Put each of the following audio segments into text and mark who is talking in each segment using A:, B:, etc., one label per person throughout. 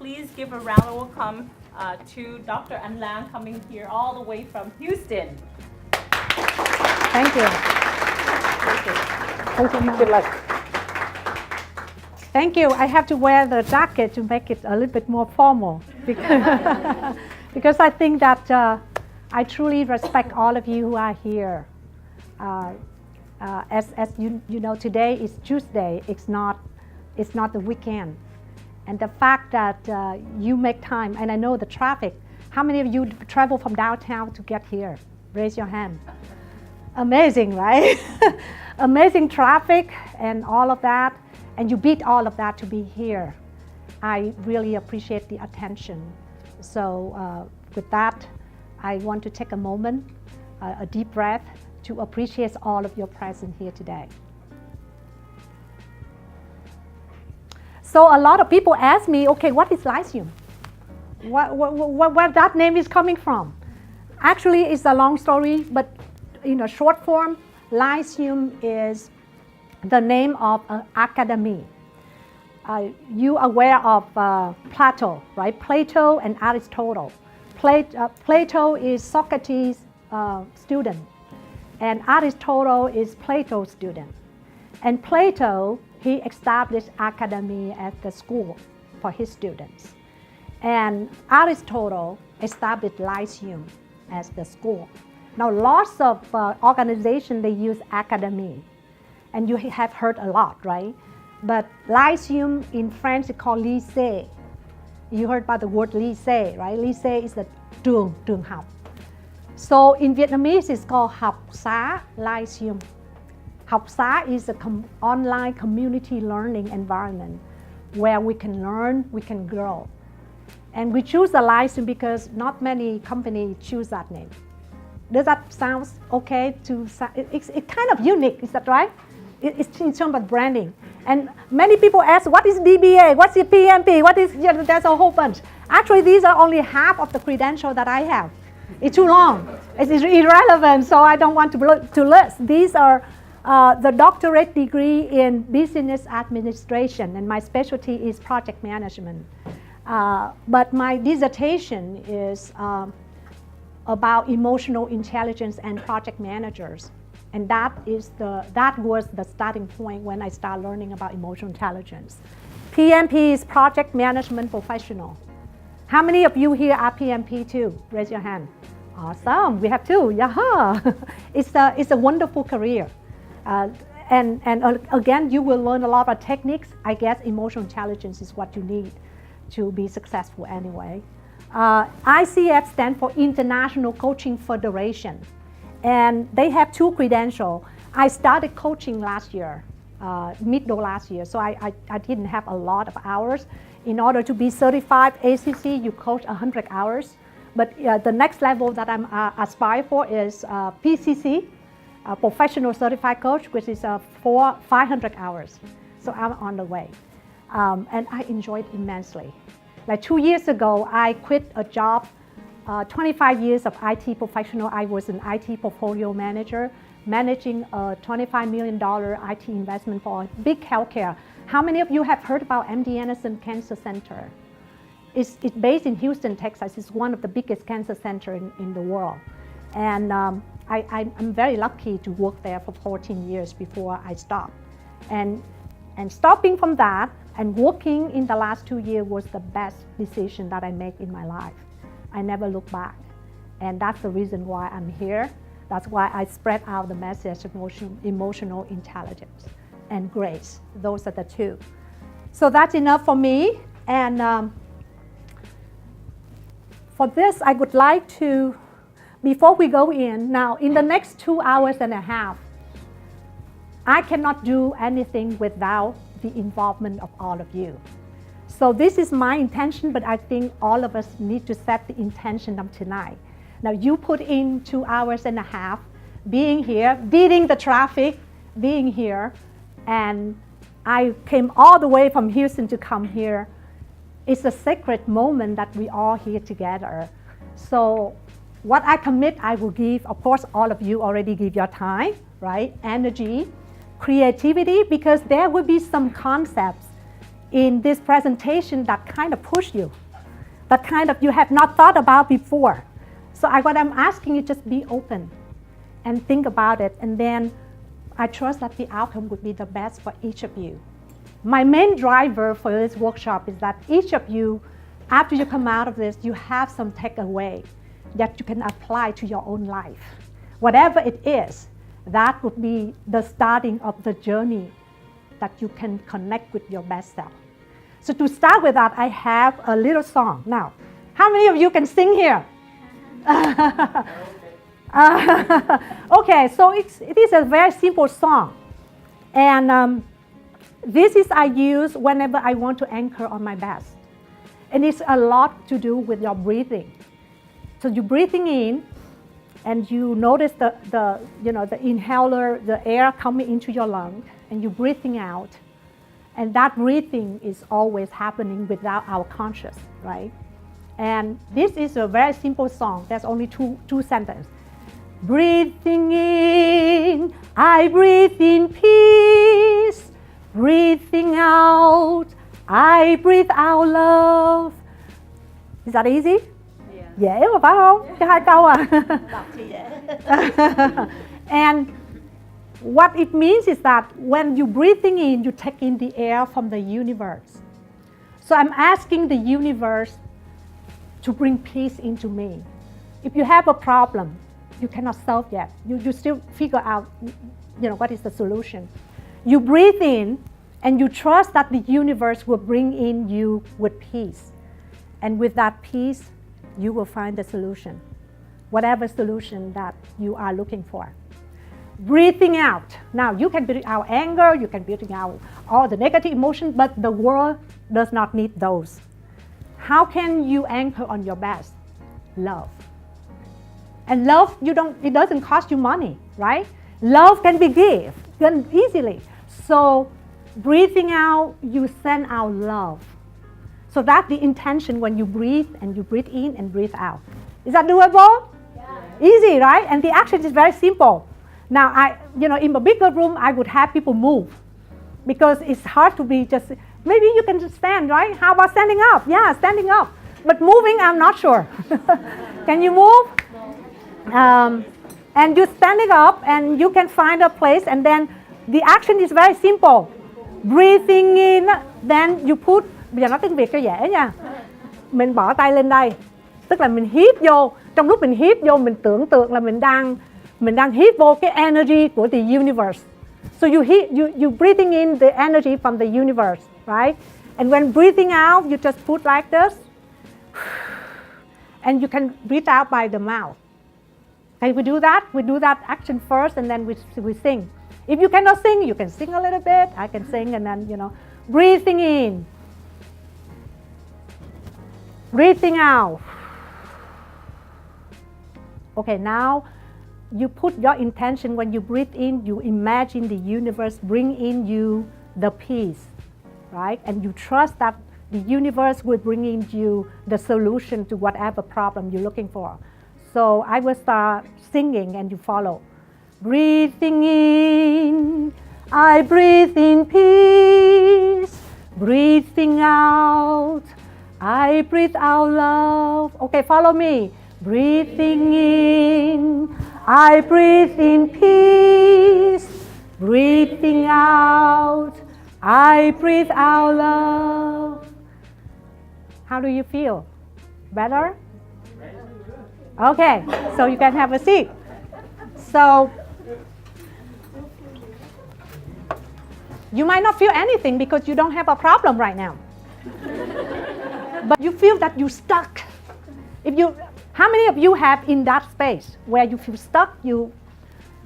A: please give a round of welcome to Dr. An Lang coming here all the way from Houston.
B: Thank you. Thank you, ma'am. Thank you. I have to wear the jacket to make it a little bit more formal because I think that I truly respect all of you who are here. As you know, today is Tuesday. It's not the weekend, and the fact that you make time, and I know the traffic. How many of you travel from downtown to get here? Raise your hand. Amazing, right? Amazing traffic and all of that, and you beat all of that to be here. I really appreciate the attention. So with that, I want to take a moment, a deep breath, to appreciate all of your presence here today. So a lot of people ask me, okay, what is Lyceum? Where that name is coming from? Actually, it's a long story, but in a short form, Lyceum is the name of an academy. You are aware of Plato, right? Plato and Aristotle. Plato is Socrates' student, and Aristotle is Plato's student. And Plato, he established academy at the school for his students. And Aristotle established Lyceum as the school. Now, lots of organizations, they use academy. And you have heard a lot, right? But Lyceum in French is called lycée. You heard about the word lycée, right? Lycée is the trường học. So in Vietnamese, it's called học xá Lyceum. Học xá is an online community learning environment where we can learn, we can grow. And we choose the Lyceum because not many companies choose that name. Does that sound okay? It's kind of unique, is that right? It's in terms of branding. And many people ask, what is DBA? What's the PMP? What is, there's a whole bunch. Actually, these are only half of the credential that I have. It's too long. It's irrelevant, so I don't want to list. These are the doctorate degree in business administration, and my specialty is project management. But my dissertation is about emotional intelligence and project managers. And that was the starting point when I started learning about emotional intelligence. PMP is project management professional. How many of you here are PMP too? Raise your hand. Awesome, we have two, yaha. It's a wonderful career. And again, you will learn a lot of techniques. I guess emotional intelligence is what you need to be successful anyway. ICF stands for International Coaching Federation. And they have two credentials. I started coaching last year, middle last year, so I didn't have a lot of hours. In order to be certified ACC, you coach 100 hours. But the next level that I'm aspiring for is PCC, Professional Certified Coach, which is 500 hours. So I'm on the way. And I enjoyed it immensely. Like 2 years ago, I quit a job. 25 years of IT professional. I was an IT portfolio manager, managing a $25 million IT investment for big healthcare. How many of you have heard about MD Anderson Cancer Center? It's based in Houston, Texas. It's one of the biggest cancer centers in the world. And I'm very lucky to work there for 14 years before I stopped. And stopping from that and working in the last 2 years was the best decision that I made in my life. I never look back. And that's the reason why I'm here. That's why I spread out the message of emotional intelligence and grace. Those are the two. So that's enough for me. And for this, I would like to, before we go in, now in the next 2 hours and a half, I cannot do anything without the involvement of all of you. So this is my intention, but I think all of us need to set the intention of tonight. Now you put in 2 hours and a half being here, beating the traffic, being here, and I came all the way from Houston to come here. It's a sacred moment that we all here together. So what I commit, I will give. Of course, all of you already give your time, right? Energy, creativity, because there will be some concepts in this presentation that kind of push you, that kind of you have not thought about before. So what I'm asking you, just be open and think about it, and then I trust that the outcome would be the best for each of you. My main driver for this workshop is that each of you, after you come out of this, you have some takeaway that you can apply to your own life. Whatever it is, that would be the starting of the journey that you can connect with your best self. So to start with that, I have a little song. Now, how many of you can sing here? Okay, so it is a very simple song. And this is I use whenever I want to anchor on my best. And it's a lot to do with your breathing. So you're breathing in, and you notice the inhaler, the air coming into your lung, and you're breathing out. And that breathing is always happening without our conscious, right? And this is a very simple song. There's only two sentences. Breathing in, I breathe in peace. Breathing out, I breathe out love. Is that easy? Dễ mà phải không? Cái 2 câu à? And what it means is that when you're breathing in, you take in the air from the universe. So I'm asking the universe to bring peace into me. If you have a problem, you cannot solve yet. You still figure out, what is the solution. You breathe in, and you trust that the universe will bring in you with peace. And with that peace, you will find the solution, whatever solution that you are looking for. Breathing out. Now, you can breathe out anger, you can breathe out all the negative emotions, but the world does not need those. How can you anchor on your best? Love. And love, it doesn't cost you money, right? Love can be given easily. So breathing out, you send out love. So that's the intention when you breathe, and you breathe in and breathe out. Is that doable? Yeah. Easy, right? And the action is very simple. Now, in a bigger room, I would have people move, because it's hard to be just, maybe you can just stand, right? How about standing up? Yeah, standing up. But moving, I'm not sure. Can you move? And you're standing up, and you can find a place, and then the action is very simple. Breathing in, then you put, bây giờ nói tiếng Việt cho dễ nha. Mình bỏ tay lên đây, tức là mình hít vô. Trong lúc mình hít vô, mình tưởng tượng là mình đang hít vô cái energy của the universe. So you breathing in the energy from the universe, right? And when breathing out, you just put like this, and you can breathe out by the mouth. Can we do that? We do that action first, and then we sing. If you cannot sing, you can sing a little bit. I can sing, and then, breathing in. Breathing out. Okay, now you put your intention. When you breathe in, you imagine the universe bring in you the peace, right? And you trust that the universe will bring in you the solution to whatever problem you're looking for. So I will start singing, and you follow. Breathing in, I breathe in peace. Breathing out, I breathe out love. Okay, follow me. Breathing in, I breathe in peace. Breathing out, I breathe out love. How do you feel? Better? Okay, so you can have a seat. So you might not feel anything because you don't have a problem right now. But you feel that you're stuck. How many of you have in that space where you feel stuck, you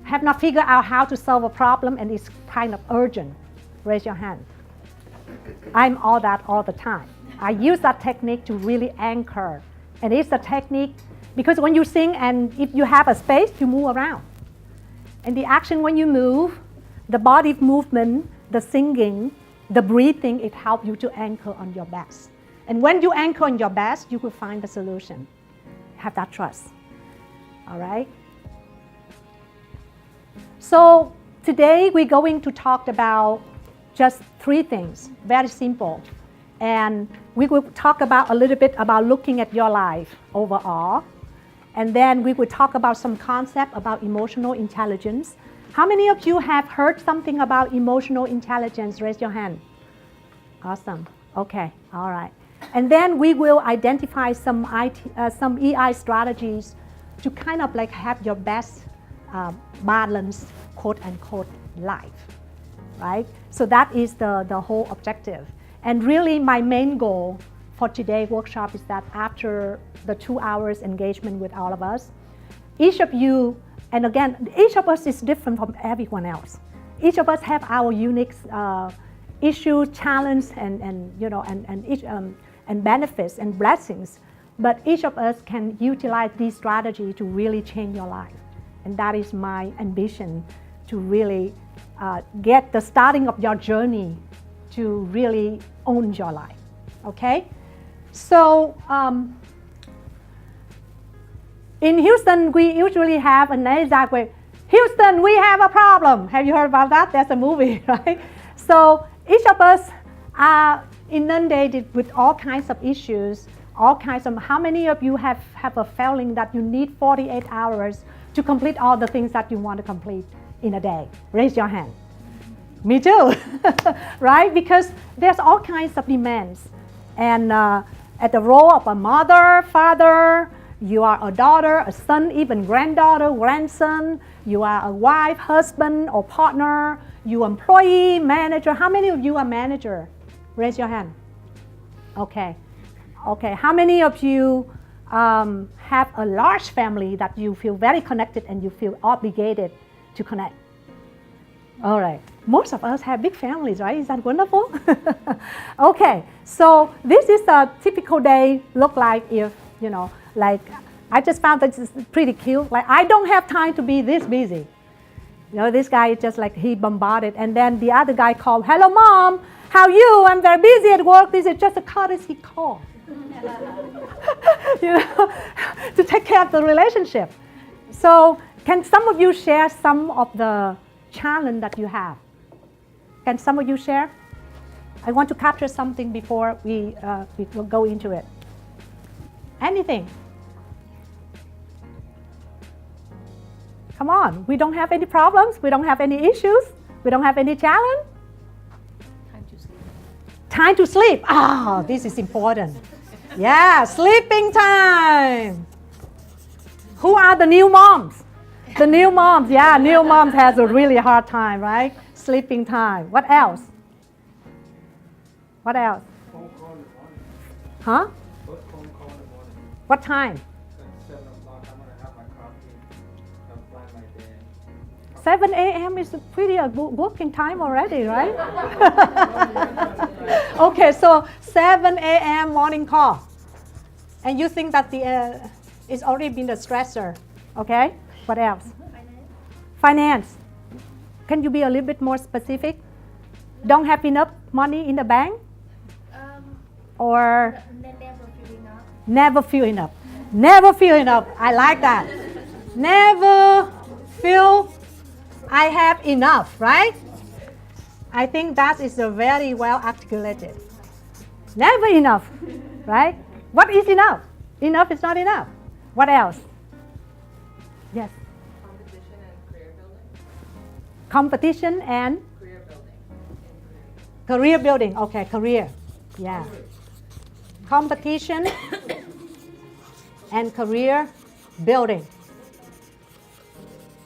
B: have not figured out how to solve a problem, and it's kind of urgent? Raise your hand. I'm all that all the time. I use that technique to really anchor. And it's a technique because when you sing, and if you have a space, you move around. And the action when you move, the body movement, the singing, the breathing, it helps you to anchor on your best. And when you anchor on your best, you will find the solution. Have that trust. All right? So today we're going to talk about just 3 things, very simple. And we will talk about a little bit about looking at your life overall. And then we will talk about some concept about emotional intelligence. How many of you have heard something about emotional intelligence? Raise your hand. Awesome. Okay. All right. And then we will identify some EI strategies to kind of like have your best balanced, quote unquote, life, right? So that is the whole objective. And really my main goal for today's workshop is that after the 2 hours engagement with all of us, each of you, and again, each of us is different from everyone else. Each of us have our unique issues, challenges, and benefits and blessings. But each of us can utilize this strategy to really change your life. And that is my ambition, to really get the starting of your journey to really own your life. Okay? So in Houston, we usually have an exact way. Houston, we have a problem. Have you heard about that? That's a movie, right? So each of us are inundated with all kinds of issues, all kinds of, how many of you have a feeling that you need 48 hours to complete all the things that you want to complete in a day? Raise your hand. Me too, right? Because there's all kinds of demands. And at the role of a mother, father, you are a daughter, a son, even granddaughter, grandson, you are a wife, husband, or partner, you employee, manager. How many of you are manager? Raise your hand. Okay. Okay. How many of you have a large family that you feel very connected and you feel obligated to connect? All right. Most of us have big families, right? Is that wonderful? Okay. So this is a typical day look like if, you know, like I just found that it's pretty cute. Like I don't have time to be this busy. You know, this guy is just like he bombarded. And then the other guy called, hello mom, how you? I'm very busy at work. This is just a courtesy call. You know, to take care of the relationship. So can some of you share some of the challenge that you have? Can some of you share? I want to capture something before we will go into it. Anything? Come on, we don't have any problems. We don't have any issues. We don't have any challenge.
A: Time to sleep.
B: Time to sleep. Ah, this is important. Yeah, sleeping time. Who are the new moms? The new moms, yeah, new moms has a really hard time, right? Sleeping time. What else? What else?
C: Phone call in the morning.
B: Huh?
C: First phone call in the morning.
B: What time?
C: At 7 o'clock, I'm going to have my coffee and plan my day.
B: 7 a.m. is pretty a working time already, right? Okay, so 7 a.m. morning call. And you think that it's already been the stressor, okay? What else? Finance. Can you be a little bit more specific? Don't have enough money in the bank? Or never feel enough. Never feel enough. I like that. Never feel I have enough, right? I think that is a very well articulated. Never enough, right? What is enough? Enough is not enough. What else? Yes.
D: Competition and career building.
B: Competition and
D: Career building.
B: career building. Okay, career. Yeah. Competition and career building.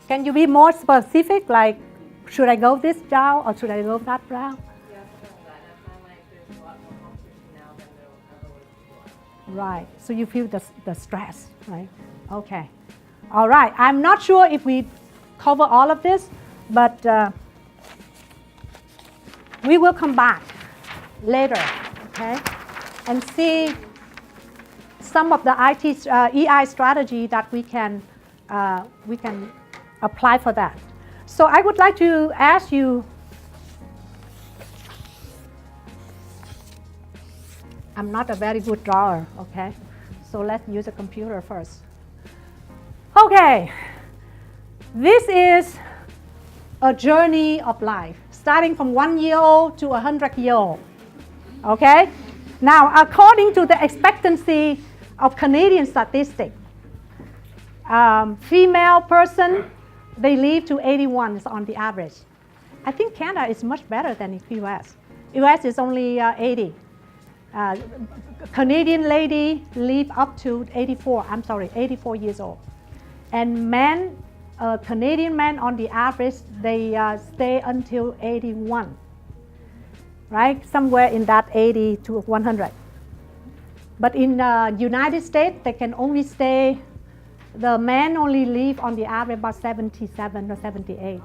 B: Can you be more specific? Like, should I go this route or should I go that route?
D: Yeah, something like that. And I find like there's a lot more competition now than there ever was before.
B: Right. So you feel the stress, right? Okay. All right. I'm not sure if we cover all of this, but we will come back later, okay, and see some of the EI strategy that we can apply for that. So I would like to ask you, I'm not a very good drawer, okay? So let's use a computer first. Okay, this is a journey of life, starting from 1 year old to 100 year old, okay? Now, according to the expectancy of Canadian statistics, female person, they live to 81 is on the average. I think Canada is much better than the US. US is only 80. Canadian lady live up to 84 years old. And men, Canadian men on the average, they stay until 81, right? Somewhere in that 80 to 100. But in the United States, they can only stay, the men only live on the average about 77 or 78.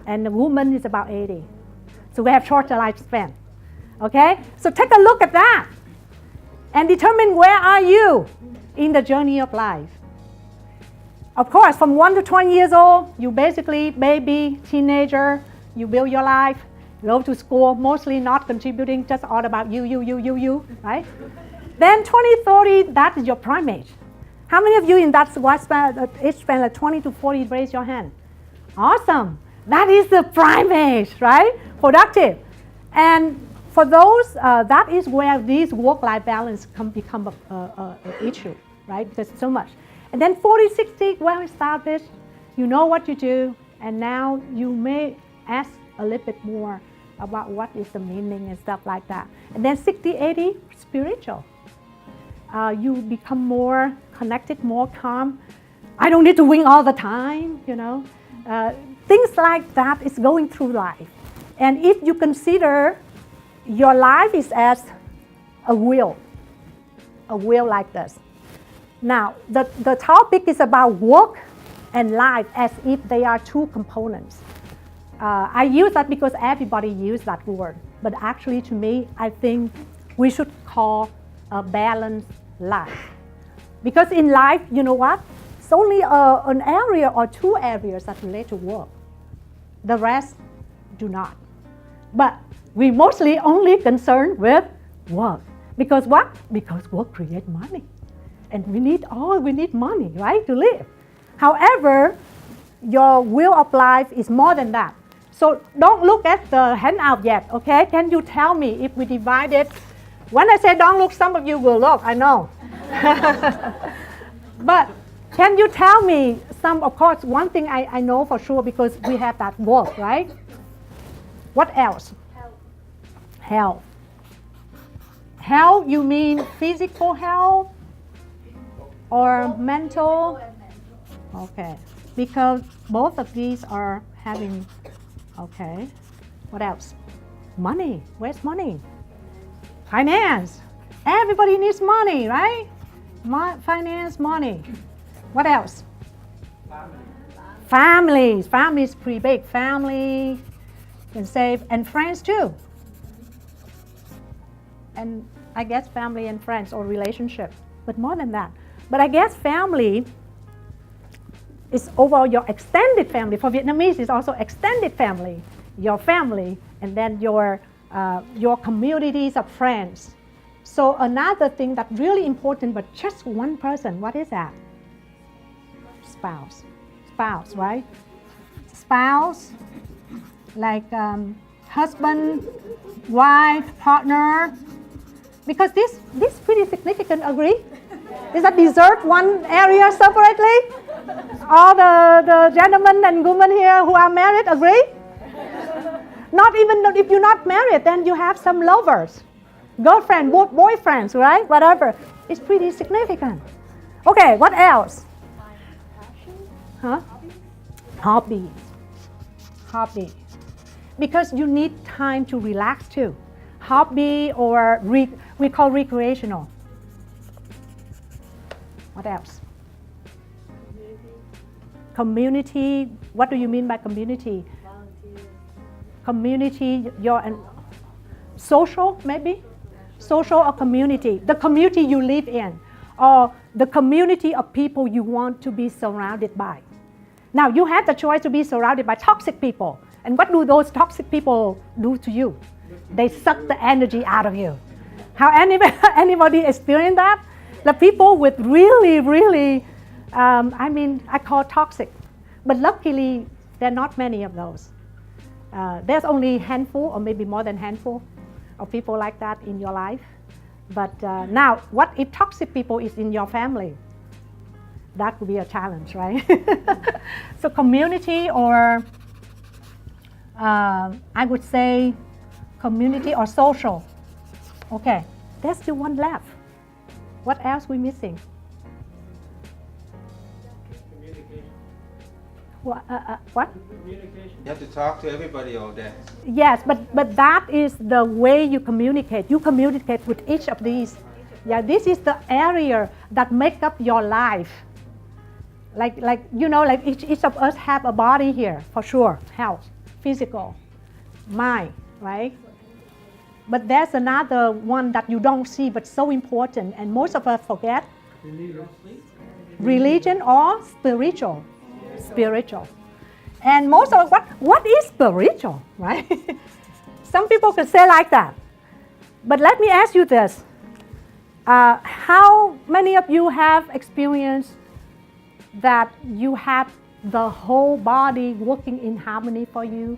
B: And the woman is about 80. So we have shorter lifespan. Okay? So take a look at that and determine where are you in the journey of life. Of course, from 1 to 20 years old, you basically baby, teenager, you build your life, go to school, mostly not contributing, just all about you, right? Then 20, 30, that is your prime age. How many of you in that age span, like 20 to 40, raise your hand? Awesome. That is the prime age, right? Productive. And for those, that is where this work-life balance become an issue, right? Because so much. And then 40, 60, well established, you know what you do, and now you may ask a little bit more about what is the meaning and stuff like that. And then 60, 80, spiritual. You become more connected, more calm. I don't need to win all the time, you know. Things like that is going through life. And if you consider your life is as a wheel like this. Now, the topic is about work and life as if they are two components. I use that because everybody uses that word. But actually, to me, I think we should call a balanced life. Because in life, you know what? It's only an area or two areas that relate to work. The rest do not. But we mostly only concerned with work. Because what? Because work creates money. And we need money, right, to live. However, your will of life is more than that. So don't look at the handout yet, okay? Can you tell me if we divide it? When I say don't look, some of you will look, I know. But can you tell me some, of course, one thing I know for sure because we have that work, right? What else? Health. Health, you mean physical health or mental? Okay, because both of these are having, okay. What else? Money. Where's money? Finance. Everybody needs money, right? Finance, money. What else? Families. Family is pretty big. Family can save, and friends too. And I guess family and friends or relationship, but more than that. But I guess family is overall your extended family. For Vietnamese, it's also extended family, your family, and then your communities of friends. So another thing that's really important, but just one person, what is that? Spouse. Spouse, right? Spouse, like husband, wife, partner. Because this pretty significant, agree? Does that deserve one area separately? All the gentlemen and women here who are married, agree? Not even if you're not married, then you have some lovers, girlfriend, boyfriends, right? Whatever. It's pretty significant. Okay, what else? Huh? Hobby. Hobby. Because you need time to relax too. Hobby or we call recreational. What else? Community. What do you mean by community?
D: Volunteers.
B: Community, social maybe? Social or community. The community you live in or the community of people you want to be surrounded by. Now you have the choice to be surrounded by toxic people. And what do those toxic people do to you? They suck the energy out of you. How anybody experience that? The people with really, I call toxic. But luckily, there are not many of those. There's only a handful or maybe more than a handful of people like that in your life. But now, what if toxic people is in your family? That would be a challenge, right? So community, or I would say community or social. Okay, there's still one left. What else we missing?
C: Communication.
B: What?
C: Communication. You have to talk to everybody all day.
B: Yes, but that is the way you communicate. You communicate with each of these. Yeah, this is the area that make up your life. Like each of us have a body here, for sure. Health, physical, mind, right? But there's another one that you don't see, but so important, and most of us forget. Religion or spiritual. Spiritual. And most of us, what is spiritual, right? Some people can say like that. But let me ask you this. How many of you have experienced that you have the whole body working in harmony for you?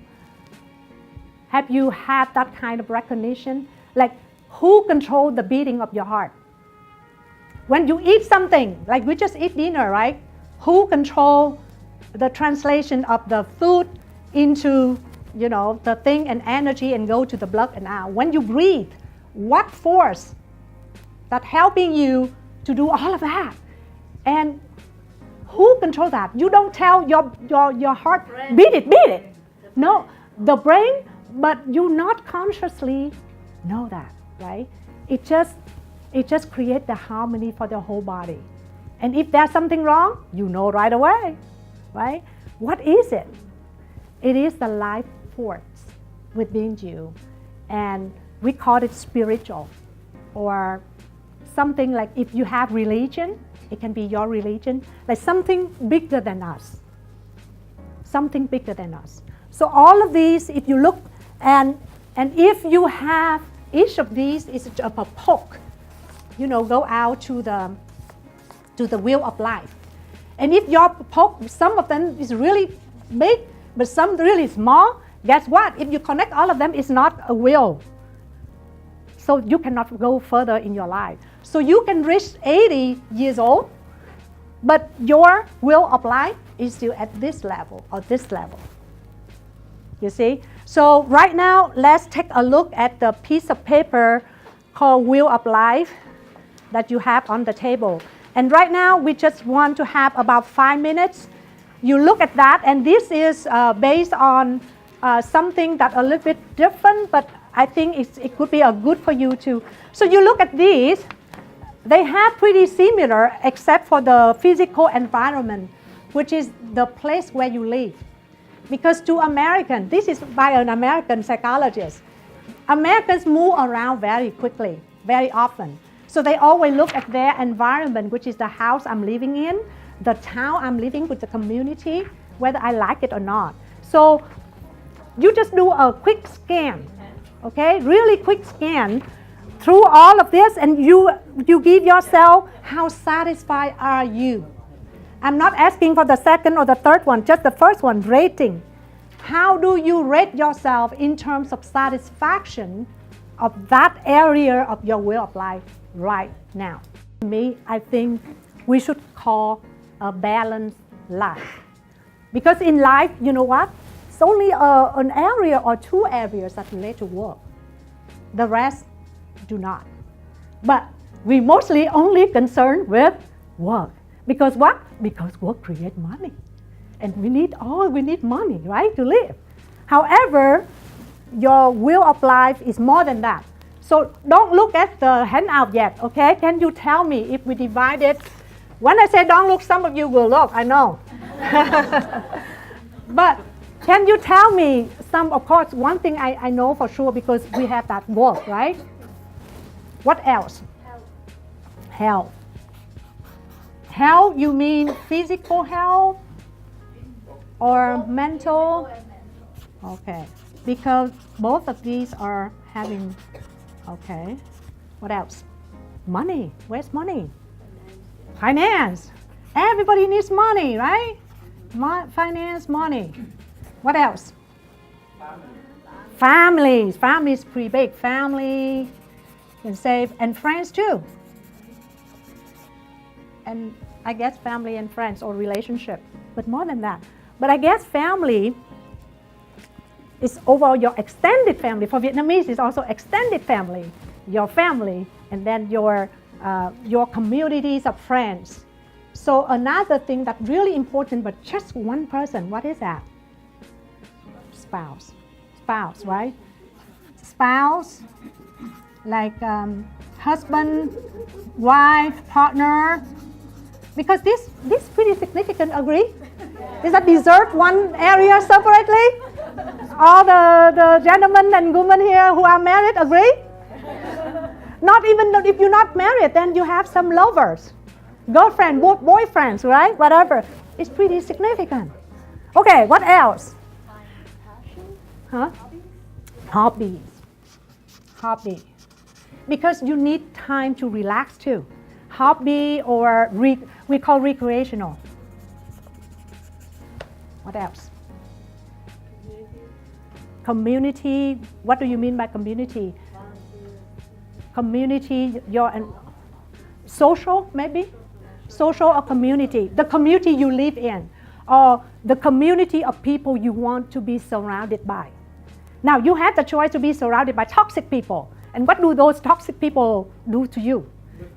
B: Have you had that kind of recognition? Like, who controls the beating of your heart? When you eat something, like we just eat dinner, right? Who controls the translation of the food into, the thing and energy and go to the blood and out? When you breathe, what force that helping you to do all of that? And who controls that? You don't tell your heart, beat it. No, the brain, but you not consciously know that, right? It just creates the harmony for the whole body. And if there's something wrong, you know right away, right? What is it? It is the life force within you. And we call it spiritual, or something like, if you have religion, it can be your religion, like something bigger than us. Something bigger than us. So all of these, if you look, and if you have each of these is a poke, go out to the wheel of life. And if your poke, some of them is really big, but some really small, guess what? If you connect all of them, it's not a wheel. So you cannot go further in your life. So you can reach 80 years old, but your will of life is still at this level or this level. You see? So right now, let's take a look at the piece of paper called Wheel of Life that you have on the table. And right now, we just want to have about 5 minutes. You look at that, and this is based on something that a little bit different, but I think it could be good for you too. So you look at these, they have pretty similar except for the physical environment, which is the place where you live. Because to Americans, this is by an American psychologist, Americans move around very quickly, very often. So they always look at their environment, which is the house I'm living in, the town I'm living with, the community, whether I like it or not. So you just do a quick scan, okay? Really quick scan through all of this, and you give yourself, how satisfied are you? I'm not asking for the second or the third one, just the first one, rating. How do you rate yourself in terms of satisfaction of that area of your way of life right now? To me, I think we should call a balanced life. Because in life, you know what? It's only an area or two areas that relate to work. The rest do not. But we mostly only concerned with work. Because what? Because work creates money. And we need money, right, to live. However, your will of life is more than that. So don't look at the handout yet, okay? Can you tell me if we divide it? When I say don't look, some of you will look, I know. But can you tell me of course, one thing I know for sure because we have that work, right? What else? Health. Health, you mean physical health or mental? Okay, because both of these are having, okay. What else? Money. Where's money? Finance. Everybody needs money, right? Finance, money. What else? Families. Families pretty big. Family, and safe, and friends too. And I guess family and friends or relationship, but more than that. But I guess family is overall your extended family. For Vietnamese, it's also extended family, your family, and then your communities of friends. So another thing that's really important, but just one person, what is that? Spouse, right? Spouse, like husband, wife, partner. Because this pretty significant, agree? Is that deserve one area separately? All the gentlemen and women here who are married, agree? Not even if you're not married, then you have some lovers, girlfriend, boyfriends, right? Whatever. It's pretty significant. Okay, what else? Huh? Hobbies. Because you need time to relax too. Hobby or we call recreational. What else? Community. What do you mean by community? Community, social maybe? Social or community. The community you live in, or the community of people you want to be surrounded by. Now you have the choice to be surrounded by toxic people. And what do those toxic people do to you?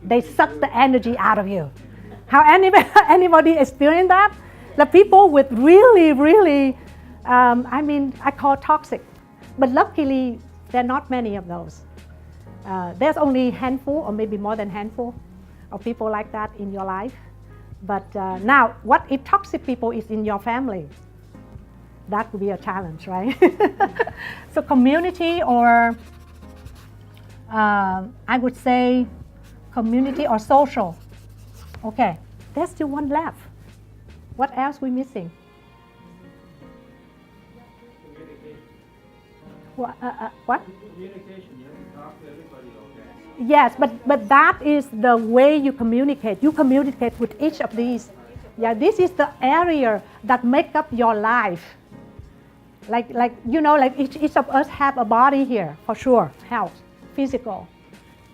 B: They suck the energy out of you. How anybody experience that? The people with really, I call toxic. But luckily, there are not many of those. There's only a handful or maybe more than a handful of people like that in your life. But now, what if toxic people is in your family? That would be a challenge, right? So community or I would say community or social. Okay, there's still one left. What else we missing? What?
C: Communication, you have to talk to everybody all day.
B: Yes, but that is the way you communicate. You communicate with each of these. Yeah, this is the area that make up your life. Like each of us have a body here, for sure. Health, physical,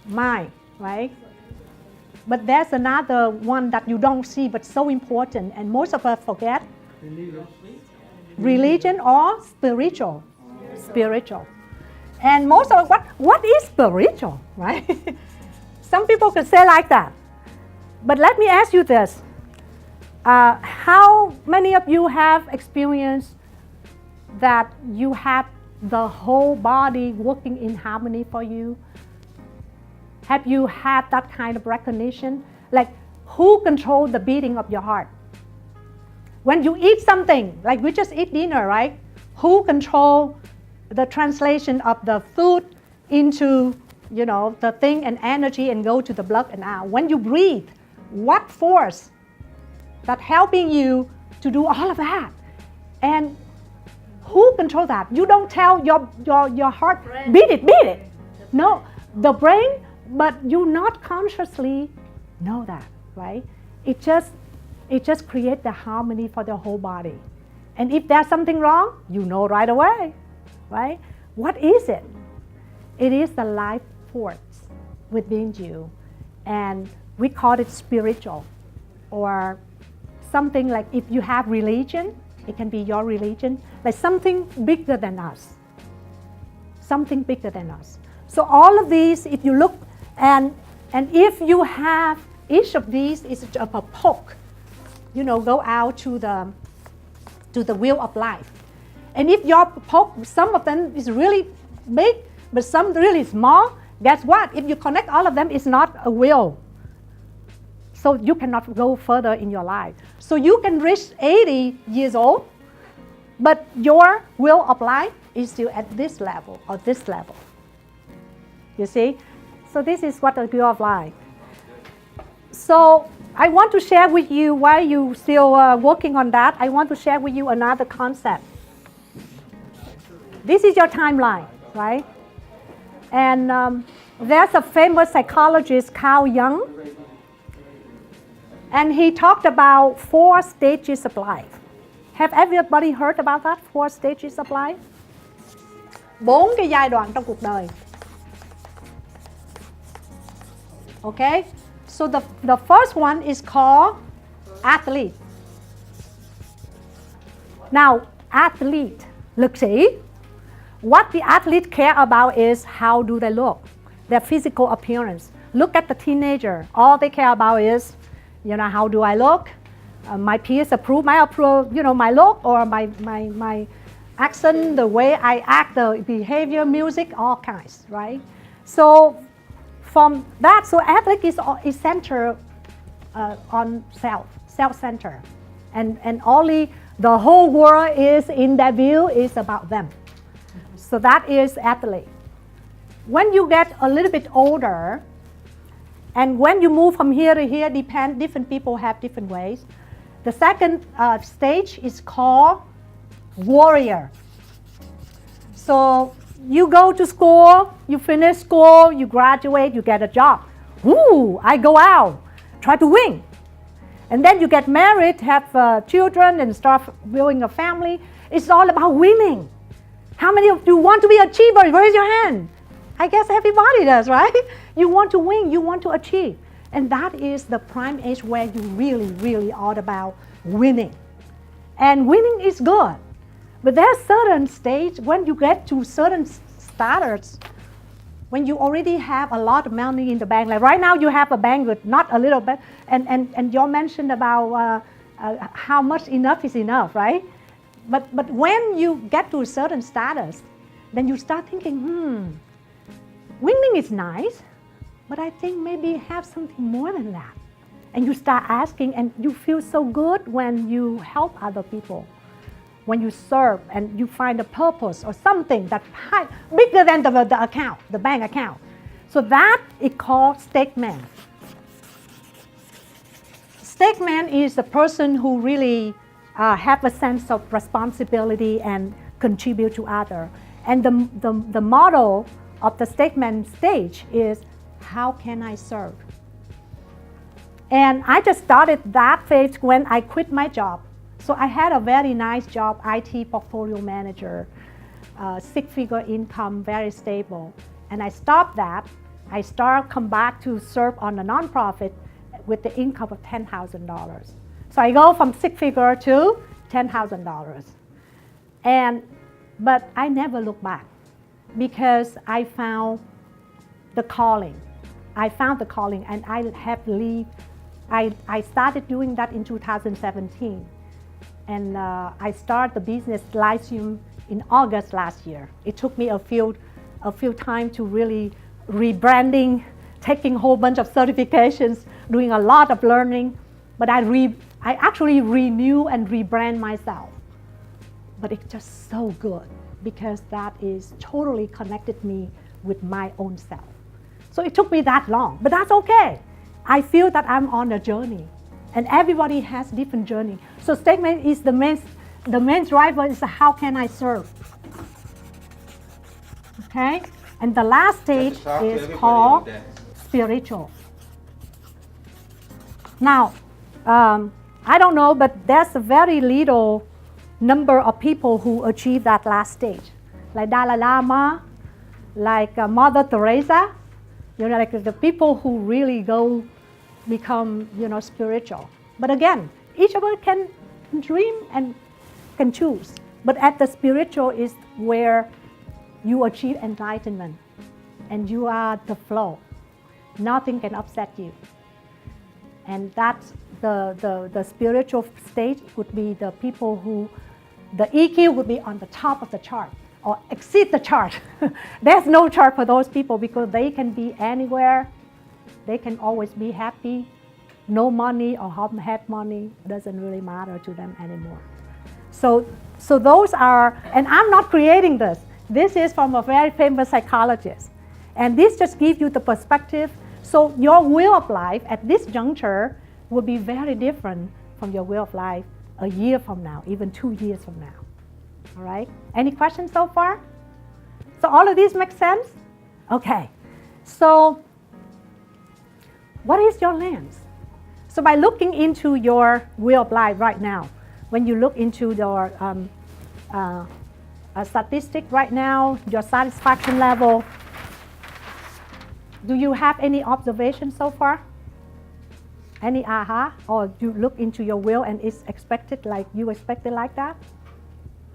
B: mind, right? But there's another one that you don't see but so important and most of us forget. Religion or spiritual. Spiritual. And most of what is spiritual, right? Some people could say like that. But let me ask you this. How many of you have experienced that you have the whole body working in harmony for you? Have you had that kind of recognition? Like, who controls the beating of your heart? When you eat something, like we just eat dinner, right? Who controls the translation of the food into, the thing and energy and go to the blood and out? When you breathe, what force that helping you to do all of that? And who controls that? You don't tell your heart, beat it. No, the brain, but you not consciously know that, right? It just creates the harmony for the whole body. And if there's something wrong, you know right away, right? What is it? It is the life force within you. And we call it spiritual. Or something like if you have religion, it can be your religion, like something bigger than us. Something bigger than us. So all of these, if you look, and if you have each of these is a poke, go out to the wheel of life. And if your poke, some of them is really big, but some really small, guess what? If you connect all of them, it's not a wheel. So you cannot go further in your life. So you can reach 80 years old, but your will of life is still at this level or this level. You see? So this is what the wheel of life. So I want to share with you, while you still working on that, I want to share with you another concept. This is your timeline, right? And there's a famous psychologist, Carl Jung, and he talked about 4 stages of life. Have everybody heard about that? 4 stages of life? 4 cái giai đoạn trong cuộc đời. Okay? So the first one is called athlete. Now, athlete, lực sĩ. What the athlete care about is how do they look, their physical appearance. Look at the teenager. All they care about is, how do I look? My peers approve my look or my accent, the way I act, the behavior, music, all kinds, right? So from that, so athlete is centered on self-centered, and only the whole world is in their view is about them. So that is athlete. When you get a little bit older, and when you move from here to here, different people have different ways. The second stage is called warrior. So you go to school, you finish school, you graduate, you get a job. Ooh, I go out, try to win. And then you get married, have children, and start building a family. It's all about winning. How many of you want to be achievers? Raise your hand. I guess everybody does, right? You want to win, you want to achieve. And that is the prime age where you really, really all about winning. And winning is good. But there's certain stage when you get to certain status, when you already have a lot of money in the bank. Like right now you have a bank with not a little bit, and you mentioned about how much enough is enough, right? But when you get to a certain status, then you start thinking, winning is nice, but I think maybe have something more than that. And you start asking, and you feel so good when you help other people, when you serve and you find a purpose or something that's bigger than the account, the bank account. So that is called stakeman. Stakeman is the person who really have a sense of responsibility and contribute to others. And the model of the stakeman stage is, how can I serve? And I just started that phase when I quit my job. So I had a very nice job, IT portfolio manager, 6-figure income, very stable. And I stopped that. I come back to serve on a nonprofit with the income of $10,000. So I go from 6-figure to $10,000. But I never look back because I found the calling. And I have leave. I started doing that in 2017. And I started the business Lyceum in August last year. It took me a few time to really rebranding, taking a whole bunch of certifications, doing a lot of learning. But I actually renew and rebrand myself. But it's just so good because that is totally connected me with my own self. So it took me that long, but that's okay. I feel that I'm on a journey, and everybody has different journey. So statement is the main driver is how can I serve? Okay, and the last stage is called spiritual. Now, I don't know, but there's a very little number of people who achieve that last stage, like Dalai Lama, like Mother Teresa. Like the people who really go become, spiritual. But again, each of us can dream and can choose. But at the spiritual is where you achieve enlightenment and you are the flow. Nothing can upset you. And that's the spiritual stage would be the people who, the EQ would be on the top of the chart or exceed the chart. There's no chart for those people because they can be anywhere. They can always be happy. No money or have money doesn't really matter to them anymore. So those are, and I'm not creating this. This is from a very famous psychologist. And this just gives you the perspective. So your will of life at this juncture will be very different from your will of life a year from now, even 2 years from now. All right? Any questions so far? So all of these make sense? Okay. So what is your lens? So by looking into your will of life right now, when you look into your statistic right now, your satisfaction level, Do you have any observation so far? Any aha? Or you look into your will and it's expected like you expected like that?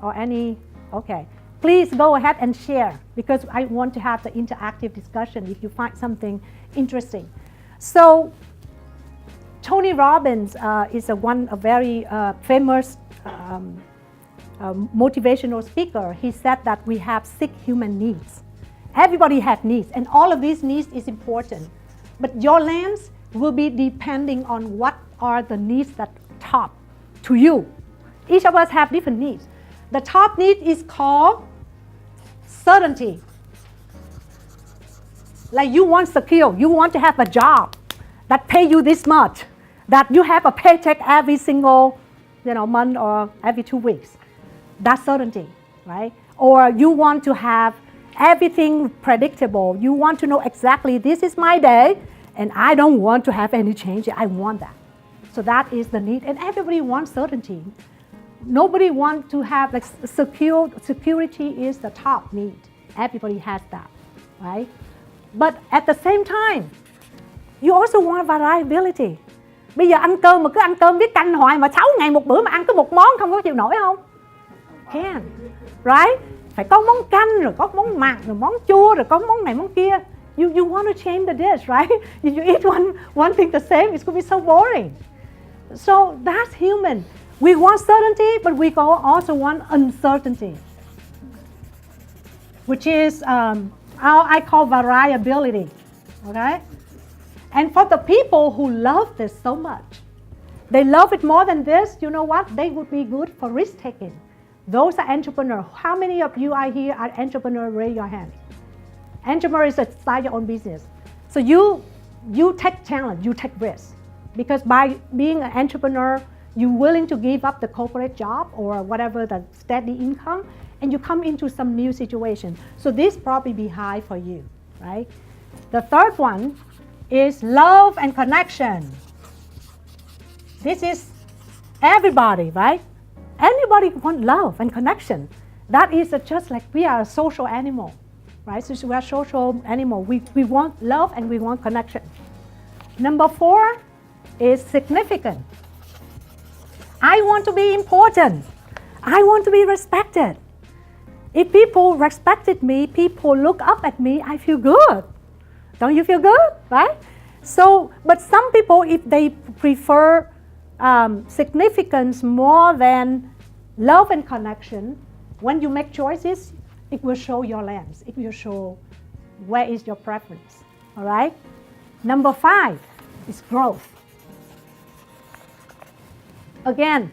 B: Or any, okay. Please go ahead and share because I want to have the interactive discussion if you find something interesting. So Tony Robbins is a very famous motivational speaker. He said that we have 6 human needs. Everybody has needs, and all of these needs is important. But your lens will be depending on what are the needs that top to you. Each of us have different needs. The top need is called certainty. Like you want secure, you want to have a job that pay you this much, that you have a paycheck every single month or every 2 weeks. That's certainty, right? Or you want to have everything predictable. You want to know exactly this is my day and I don't want to have any change. I want that. So that is the need, and everybody wants certainty. Nobody wants to have like security is the top need. Everybody has that, right? But at the same time, you also want variability. Bây giờ ăn cơm mà cứ ăn cơm biết canh hoài mà 6 ngày một bữa mà ăn cứ một món không có chịu nổi không? Can, right? Phải có món canh rồi có món mặn rồi món chua rồi có món này món kia. You want to change the dish, right? If you eat one thing the same, it's going to be so boring. So that's human. We want certainty, but we also want uncertainty, which is how I call variability, okay? And for the people who love this so much, they love it more than this, you know what? They would be good for risk-taking. Those are entrepreneurs. How many of you are here are entrepreneurs? Raise your hand. Entrepreneur is to start your own business. So you take challenge, you take risk. Because by being an entrepreneur, you're willing to give up the corporate job or whatever the steady income, and you come into some new situation. So this probably be high for you, right? The third one is love and connection. This is everybody, right? Anybody want love and connection. That is just like we are a social animal, right? So we are social animal. We want love and we want connection. Number 4 is significant. I want to be important. I want to be respected. If people respected me, people look up at me, I feel good. Don't you feel good, right? So, but some people, if they prefer significance more than love and connection, when you make choices, it will show your lens. It will show where is your preference, all right? Number 5 is growth. Again,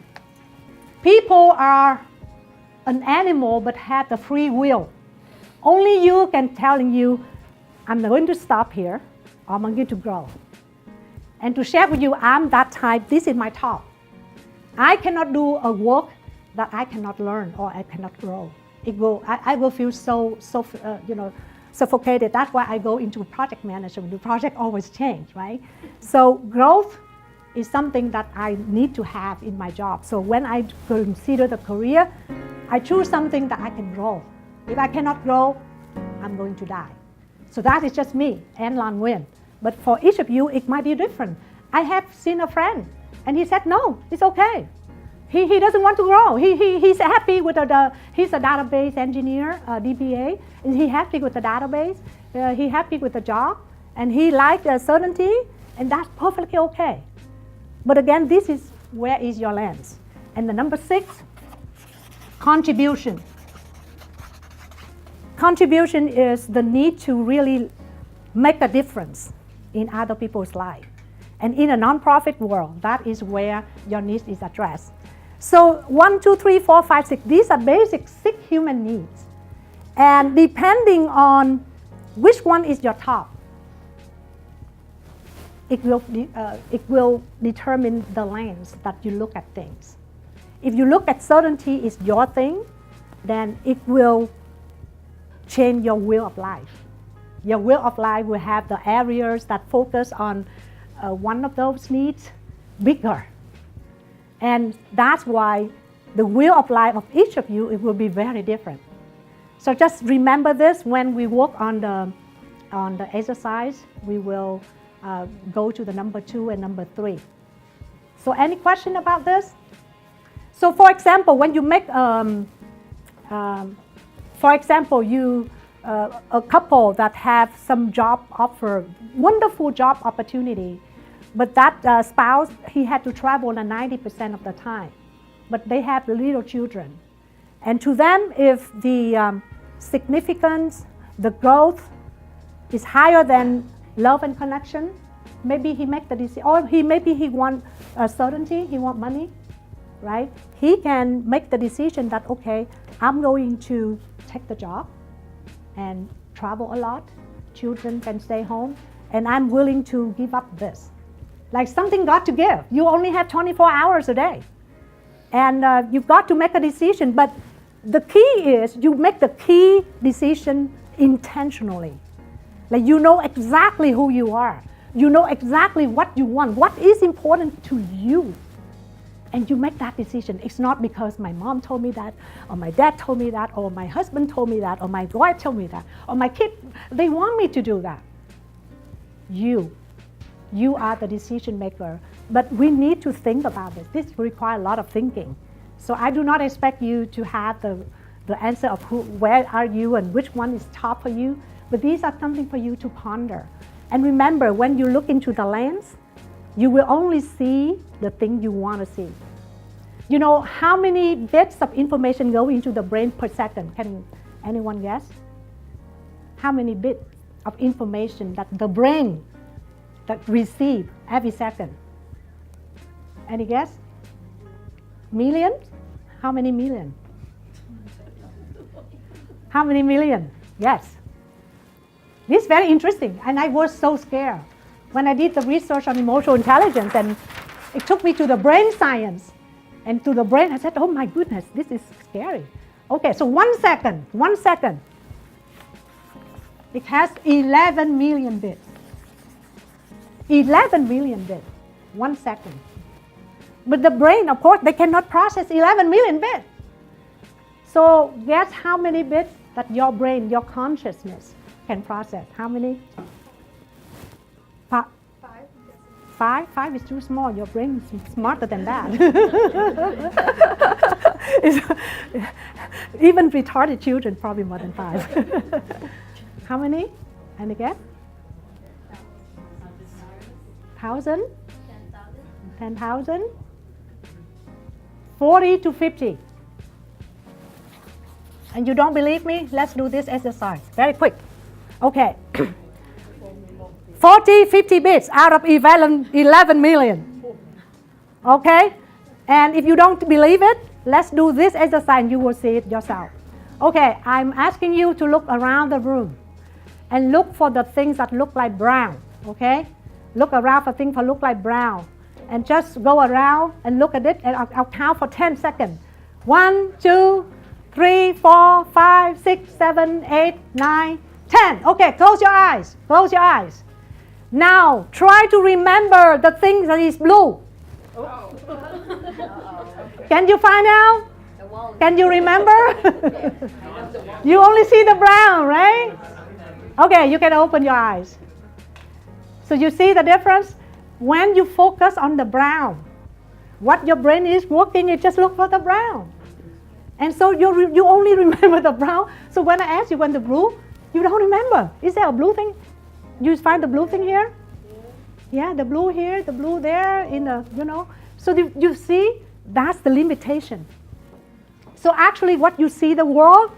B: people are an animal but have the free will. Only you can telling you, I'm going to stop here, or I'm going to grow. And to share with you, I'm that type, this is my top. I cannot do a work that I cannot learn or I cannot grow. I will feel so suffocated. That's why I go into project management. The project always change, right? So growth is something that I need to have in my job. So when I consider the career, I choose something that I can grow. If I cannot grow, I'm going to die. So that is just me and Lan Nguyen. But for each of you, it might be different. I have seen a friend, and he said, no, it's okay. He doesn't want to grow. He's happy with he's a database engineer, DBA, and he's happy with the database. He's happy with the job, and he likes certainty, and that's perfectly okay. But again, this is where is your lens. And the number 6, contribution. Contribution is the need to really make a difference in other people's life. And in a nonprofit world, that is where your needs is addressed. So 1, 2, 3, 4, 5, 6, these are basic 6 human needs. And depending on which one is your top, it will determine the lens that you look at things. If you look at certainty is your thing, then it will change your will of life. Your will of life will have the areas that focus on one of those needs bigger. And that's why the will of life of each of you, it will be very different. So just remember this when we work on the on the exercise, we will go to the number 2 and number 3. So any question about this? So for example, when you make, for example, a couple that have some job offer, wonderful job opportunity, but that spouse, he had to travel 90% of the time, but they have little children. And to them, if the significance, the growth is higher than love and connection, maybe he make the decision, or maybe he want certainty, he want money, right? He can make the decision that, okay, I'm going to take the job and travel a lot, children can stay home, and I'm willing to give up this. Like something got to give. You only have 24 hours a day. And you've got to make a decision, but the key is you make the key decision intentionally. Like you know exactly who you are. You know exactly what you want, what is important to you. And you make that decision. It's not because my mom told me that, or my dad told me that, or my husband told me that, or my wife told me that, or my kid, they want me to do that. You are the decision maker. But we need to think about this. This requires a lot of thinking. So I do not expect you to have the answer of where are you and which one is top for you. But these are something for you to ponder. And remember, when you look into the lens, you will only see the thing you want to see. You know how many bits of information go into the brain per second? Can anyone guess? How many bits of information that the brain that receive every second? Any guess? Million? How many million? How many million? Yes. This is very interesting, and I was so scared when I did the research on emotional intelligence, and it took me to the brain science. And to the brain, I said, oh my goodness, this is scary. Okay, so 1 second, it has 11 million bits. 11 million bits, 1 second. But the brain, of course, they cannot process 11 million bits. So guess how many bits that your brain, your consciousness can process? How many? 5? 5 is too small. Your brain is smarter than that. Even retarded children, probably more than 5. How many? Any guess? 1,000? 10,000? 40 to 50. And you don't believe me? Let's do this exercise. Very quick. Okay. 40, 50 bits out of 11 million. Okay? And if you don't believe it, let's do this exercise and you will see it yourself. Okay, I'm asking you to look around the room and look for the things that look like brown. Okay? Look around for things that look like brown. And just go around and look at it, and I'll count for 10 seconds. 1, 2, 3, 4, 5, 6, 7, 8, 9, 10. Okay, close your eyes. Close your eyes. Now, try to remember the thing that is blue. Can you find out? Can you remember? You only see the brown, right? Okay, you can open your eyes. So you see the difference? When you focus on the brown, what your brain is working, it just look for the brown. And so you only remember the brown. So when I ask you when the blue, you don't remember. Is there a blue thing? You find the blue thing here? Yeah, the blue here, the blue there, in the, So you see, that's the limitation. So actually what you see the world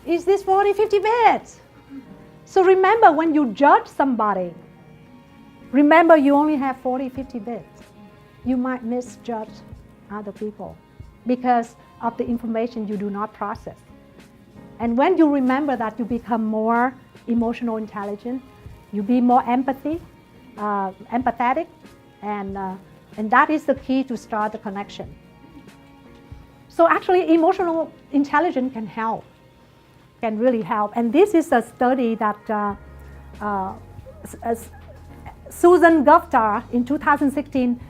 B: is this 40, 50 bits. So remember, when you judge somebody, remember you only have 40, 50 bits. You might misjudge other people because of the information you do not process. And when you remember that, you become more emotional intelligent, you be more empathetic, and that is the key to start the connection. So actually, emotional intelligence can help, can really help. And this is a study that Susan Gupta in 2016,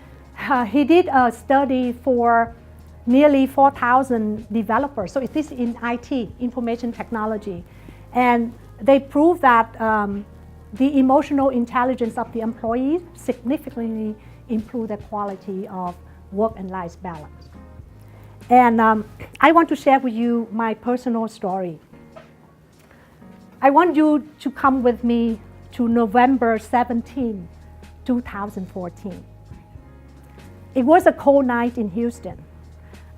B: he did a study for nearly 4,000 developers. So it is in IT, information technology. And they proved that the emotional intelligence of the employees significantly improve the quality of work and life balance. And I want to share with you my personal story. I want you to come with me to November 17, 2014. It was a cold night in Houston.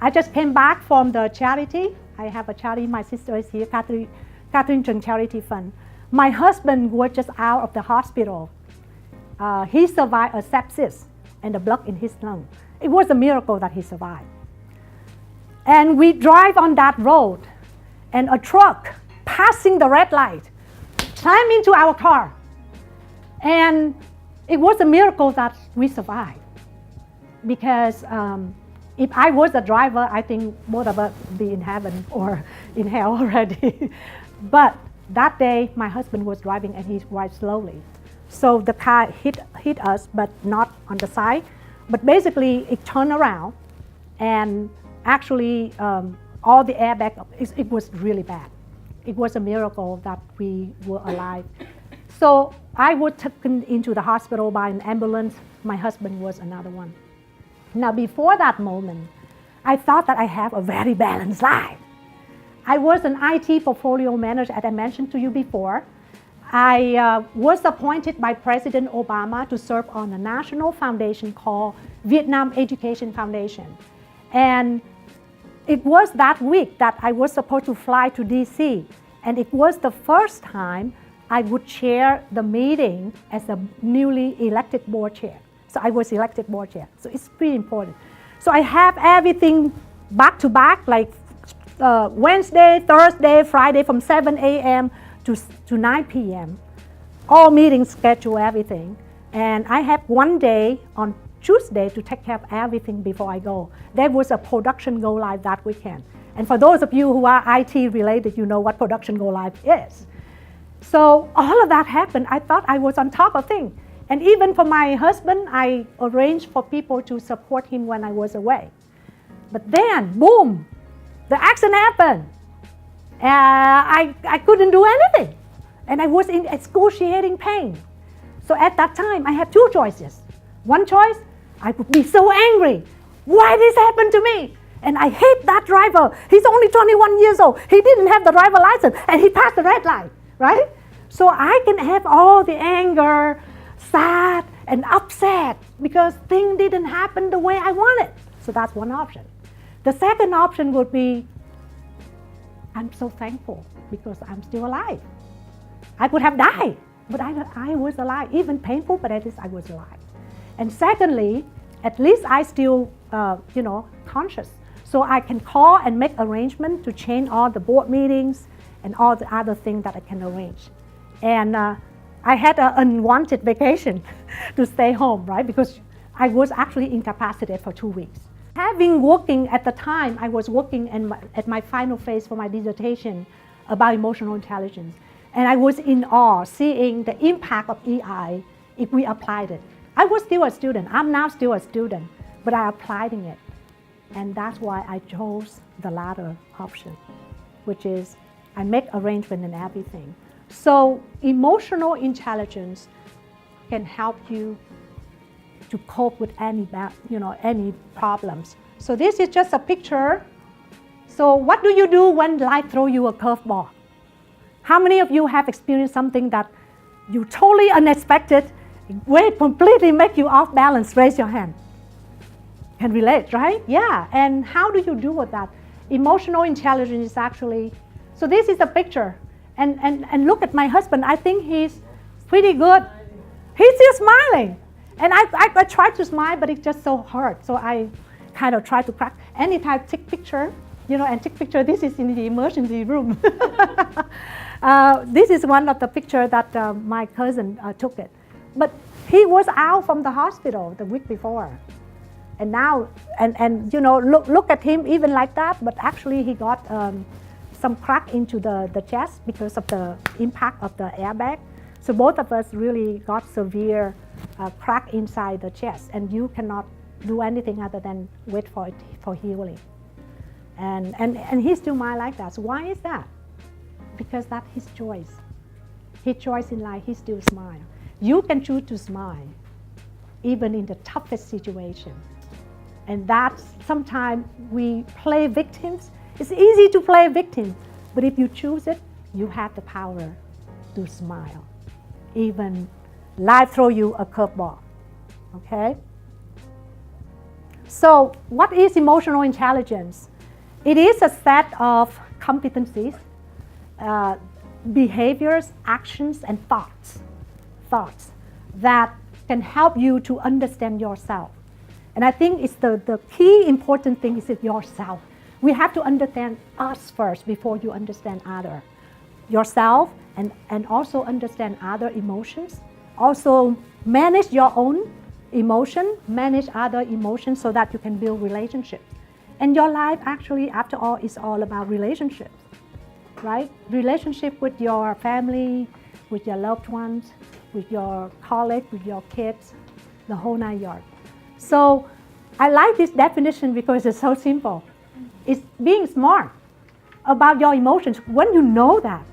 B: I just came back from the charity. I have a charity, my sister is here, Catherine Chung Charity Fund. My husband was just out of the hospital. He survived a sepsis and a block in his lung. It was a miracle that he survived. And we drive on that road, and a truck passing the red light climbed into our car. And it was a miracle that we survived. Because if I was a driver, I think both of us would be in heaven or in hell already. But that day, my husband was driving and he drives slowly. So the car hit us, but not on the side. But basically, it turned around, and actually, all the airbag, it was really bad. It was a miracle that we were alive. So I was taken into the hospital by an ambulance. My husband was another one. Now, before that moment, I thought that I have a very balanced life. I was an IT portfolio manager, as I mentioned to you before. I was appointed by President Obama to serve on a national foundation called Vietnam Education Foundation. And it was that week that I was supposed to fly to DC. And it was the first time I would chair the meeting as a newly elected board chair. So I was elected board chair. So it's pretty important. So I have everything back to back, like Wednesday, Thursday, Friday from 7 a.m. to 9 p.m. All meetings schedule, everything. And I have one day on Tuesday to take care of everything before I go. There was a production go live that weekend. And for those of you who are IT related, you know what production go live is. So all of that happened. I thought I was on top of things. And even for my husband, I arranged for people to support him when I was away. But then, boom, the accident happened. I couldn't do anything. And I was in excruciating pain. So at that time, I had two choices. One choice, I would be so angry. Why this happened to me? And I hate that driver. He's only 21 years old. He didn't have the driver license and he passed the red light, right? So I can have all the anger, sad and upset because things didn't happen the way I wanted. So that's one option. The second option would be, I'm so thankful because I'm still alive. I could have died, but I was alive. Even painful, but at least I was alive. And secondly, at least I still, conscious. So I can call and make arrangements to change all the board meetings and all the other things that I can arrange. And I had an unwanted vacation to stay home, right? Because I was actually incapacitated for 2 weeks. Having working at the time, I was working at my final phase for my dissertation about emotional intelligence. And I was in awe seeing the impact of EI if we applied it. I was still a student. I'm now still a student, but I applied it. And that's why I chose the latter option, which is I make arrangement and everything. So emotional intelligence can help you to cope with any problems. So this is just a picture. So what do you do when life throws you a curveball? How many of you have experienced something that you totally unexpected, will completely make you off balance? Raise your hand. Can relate, right? Yeah. And how do you deal with that? Emotional intelligence is actually, so this is a picture. And look at my husband. I think he's pretty good. He's still smiling. And I try to smile, but it just so hurt. So I kind of try to crack. Anytime I take picture, and take picture, this is in the emergency room. This is one of the pictures that my cousin took it. But he was out from the hospital the week before. And now, look at him even like that, but actually he got some crack into the chest because of the impact of the airbag. So both of us really got severe crack inside the chest, and you cannot do anything other than wait for healing. And he still might like that. So why is that? Because that's his choice. his choice in life, he still smiles. You can choose to smile, even in the toughest situation. And that's sometimes we play victims. It's easy to play victim, but if you choose it, you have the power to smile. Even life throw you a curveball, okay? So what is emotional intelligence? It is a set of competencies, behaviors, actions, and thoughts that can help you to understand yourself. And I think it's the key important thing is yourself. We have to understand us first before you understand other. Yourself and also understand other emotions. Also manage your own emotion, manage other emotions so that you can build relationships. And your life actually, after all, is all about relationships, right? Relationship with your family, with your loved ones, with your colleagues, with your kids, the whole 9 yards. So I like this definition because it's so simple. It's being smart about your emotions. When you know that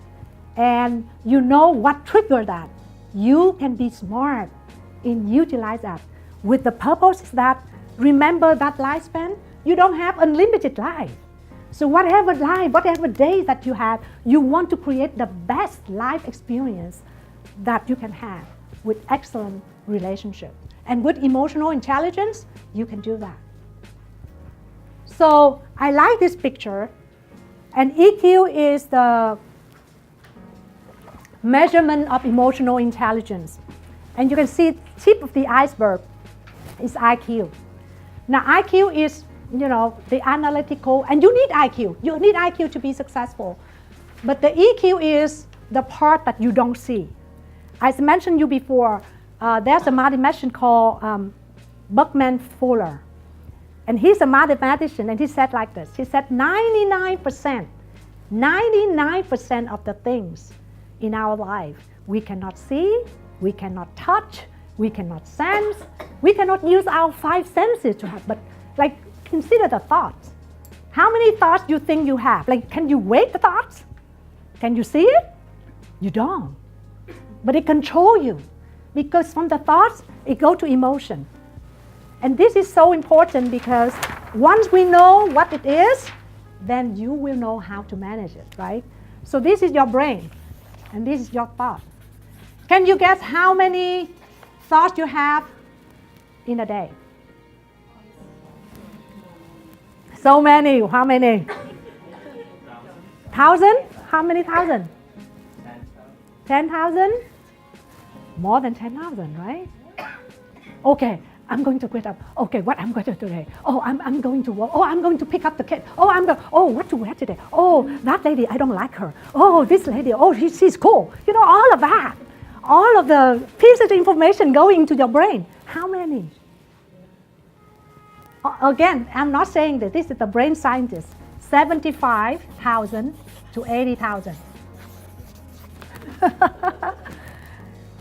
B: and you know what triggered that, you can be smart in utilize that with the purpose that remember that lifespan, you don't have unlimited life. So whatever life, whatever day that you have, you want to create the best life experience that you can have with excellent relationship. And with emotional intelligence, you can do that. So I like this picture. And EQ is the measurement of emotional intelligence. And you can see tip of the iceberg is IQ. Now IQ is, the analytical, and you need IQ. You need IQ to be successful. But the EQ is the part that you don't see. As I mentioned you before, there's a mathematician called Buckman Fuller. And he's a mathematician, and he said like this. He said 99% of the things in our life we cannot see, we cannot touch, we cannot sense, we cannot use our 5 senses to have, but consider the thoughts. How many thoughts do you think you have? Can you weigh the thoughts? Can you see it? You don't. But it controls you because from the thoughts, it goes to emotion. And this is so important because once we know what it is, then you will know how to manage it, right? So this is your brain, and this is your thought. Can you guess how many thoughts you have in a day? So many. How many? 1,000? How many thousand? 10,000? More than 10,000, right? Okay, I'm going to get up. Okay, what I'm going to do today? Oh, I'm going to work. Oh, I'm going to pick up the kid. Oh, what to wear today? Oh, that lady, I don't like her. Oh, this lady, oh, she's cool. All of that. All of the pieces of information going into your brain. How many? Again, I'm not saying that this is the brain scientist. 75,000 to 80,000.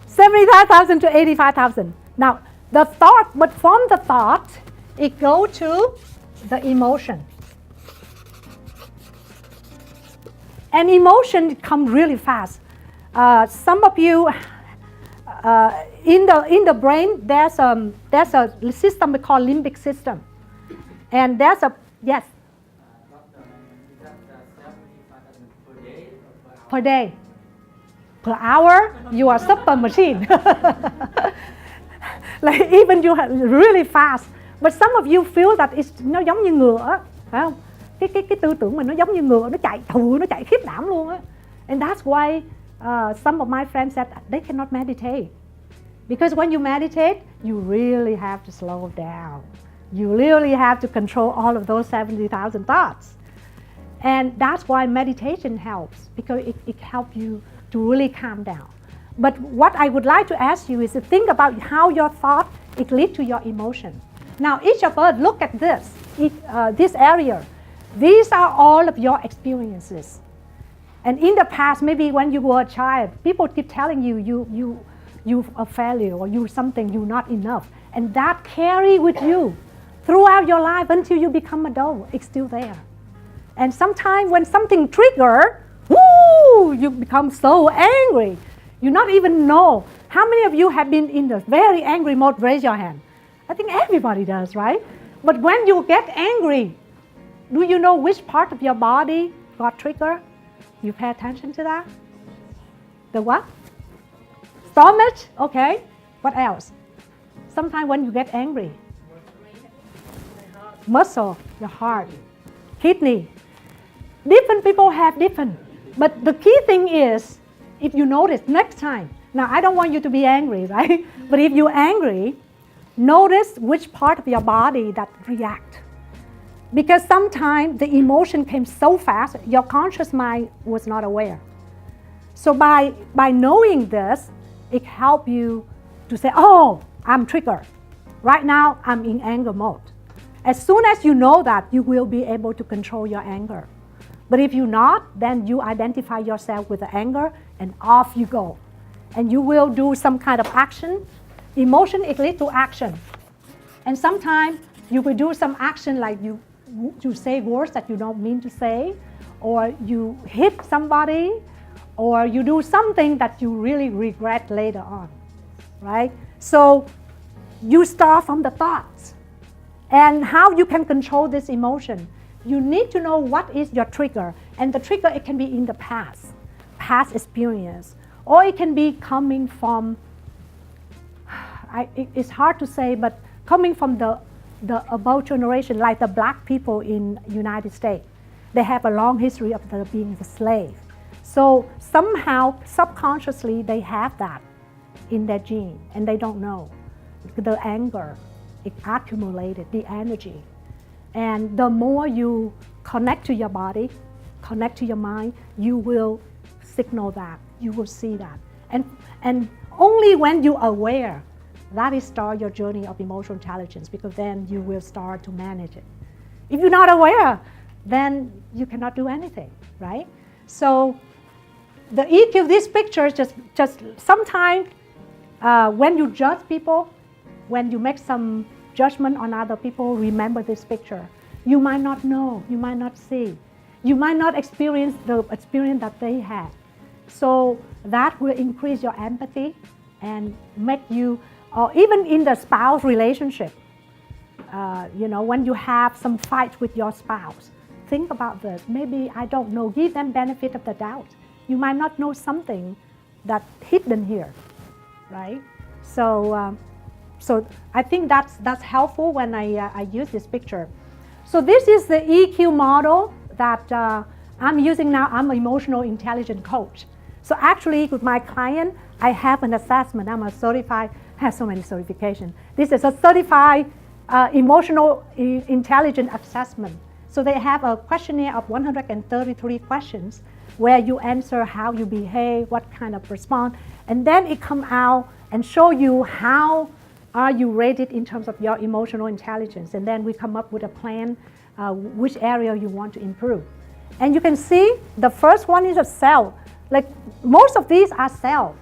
B: 75,000 to 85,000. Now, the thought, but from the thought, it goes to the emotion. And emotion come really fast. Some of you, in the brain, there's a system we call limbic system. And there's a, yes? Per day. Per hour, you are super machine. Even you have really fast. But some of you feel that nó giống như ngựa, phải không? Cái tư tưởng mình nó giống như ngựa, nó chạy khiếp đảm luôn á. And that's why some of my friends said they cannot meditate. Because when you meditate, you really have to slow down. You really have to control all of those 70,000 thoughts. And that's why meditation helps, because it helps you to really calm down. But what I would like to ask you is to think about how your thought, it leads to your emotion. Now, each of us, look at this, this area. These are all of your experiences. And in the past, maybe when you were a child, people keep telling you a failure or you something, you're not enough. And that carry with you throughout your life until you become adult. It's still there. And sometimes when something trigger, you become so angry. You not even know. How many of you have been in the very angry mode? Raise your hand. I think everybody does, right? But when you get angry, do you know which part of your body got triggered? You pay attention to that? The what? Stomach? Okay. What else? Sometimes when you get angry. Muscle, your heart, kidney. Different people have different. But the key thing is, if you notice next time, now I don't want you to be angry, right? But if you're angry, notice which part of your body that react. Because sometimes the emotion came so fast, your conscious mind was not aware. So by knowing this, it helps you to say, oh, I'm triggered. Right now, I'm in anger mode. As soon as you know that, you will be able to control your anger. But if you're not, then you identify yourself with the anger and off you go. And you will do some kind of action. Emotion, it leads to action. And sometimes you will do some action like you say words that you don't mean to say, or you hit somebody, or you do something that you really regret later on, right? So you start from the thoughts. And how you can control this emotion. You need to know what is your trigger. And the trigger, it can be in the past experience. Or it can be coming from, it's hard to say, but coming from the above generation, like the black people in United States. They have a long history of being the slave. So somehow, subconsciously, they have that in their gene, and they don't know. The anger, it accumulated, the energy. And the more you connect to your body, connect to your mind, you will signal that, you will see that. And only when you're aware, that is start your journey of emotional intelligence, because then you will start to manage it. If you're not aware, then you cannot do anything, right? So the EQ, this picture, just sometimes when you judge people, when you make some judgment on other people, remember this picture. You might not know, you might not see, you might not experience the experience that they had. So that will increase your empathy and make you, or even in the spouse relationship, when you have some fight with your spouse, think about this. Maybe, I don't know, give them benefit of the doubt. You might not know something that's hidden here, right? So I think that's helpful when I use this picture. So this is the EQ model that I'm using now. I'm an emotional intelligence coach. So actually with my client, I have an assessment. I'm a certified, I have so many certifications. This is a certified emotional intelligence assessment. So they have a questionnaire of 133 questions where you answer how you behave, what kind of response, and then it come out and show you how are you rated in terms of your emotional intelligence? And then we come up with a plan, which area you want to improve. And you can see the first one is a self. Like most of these are self,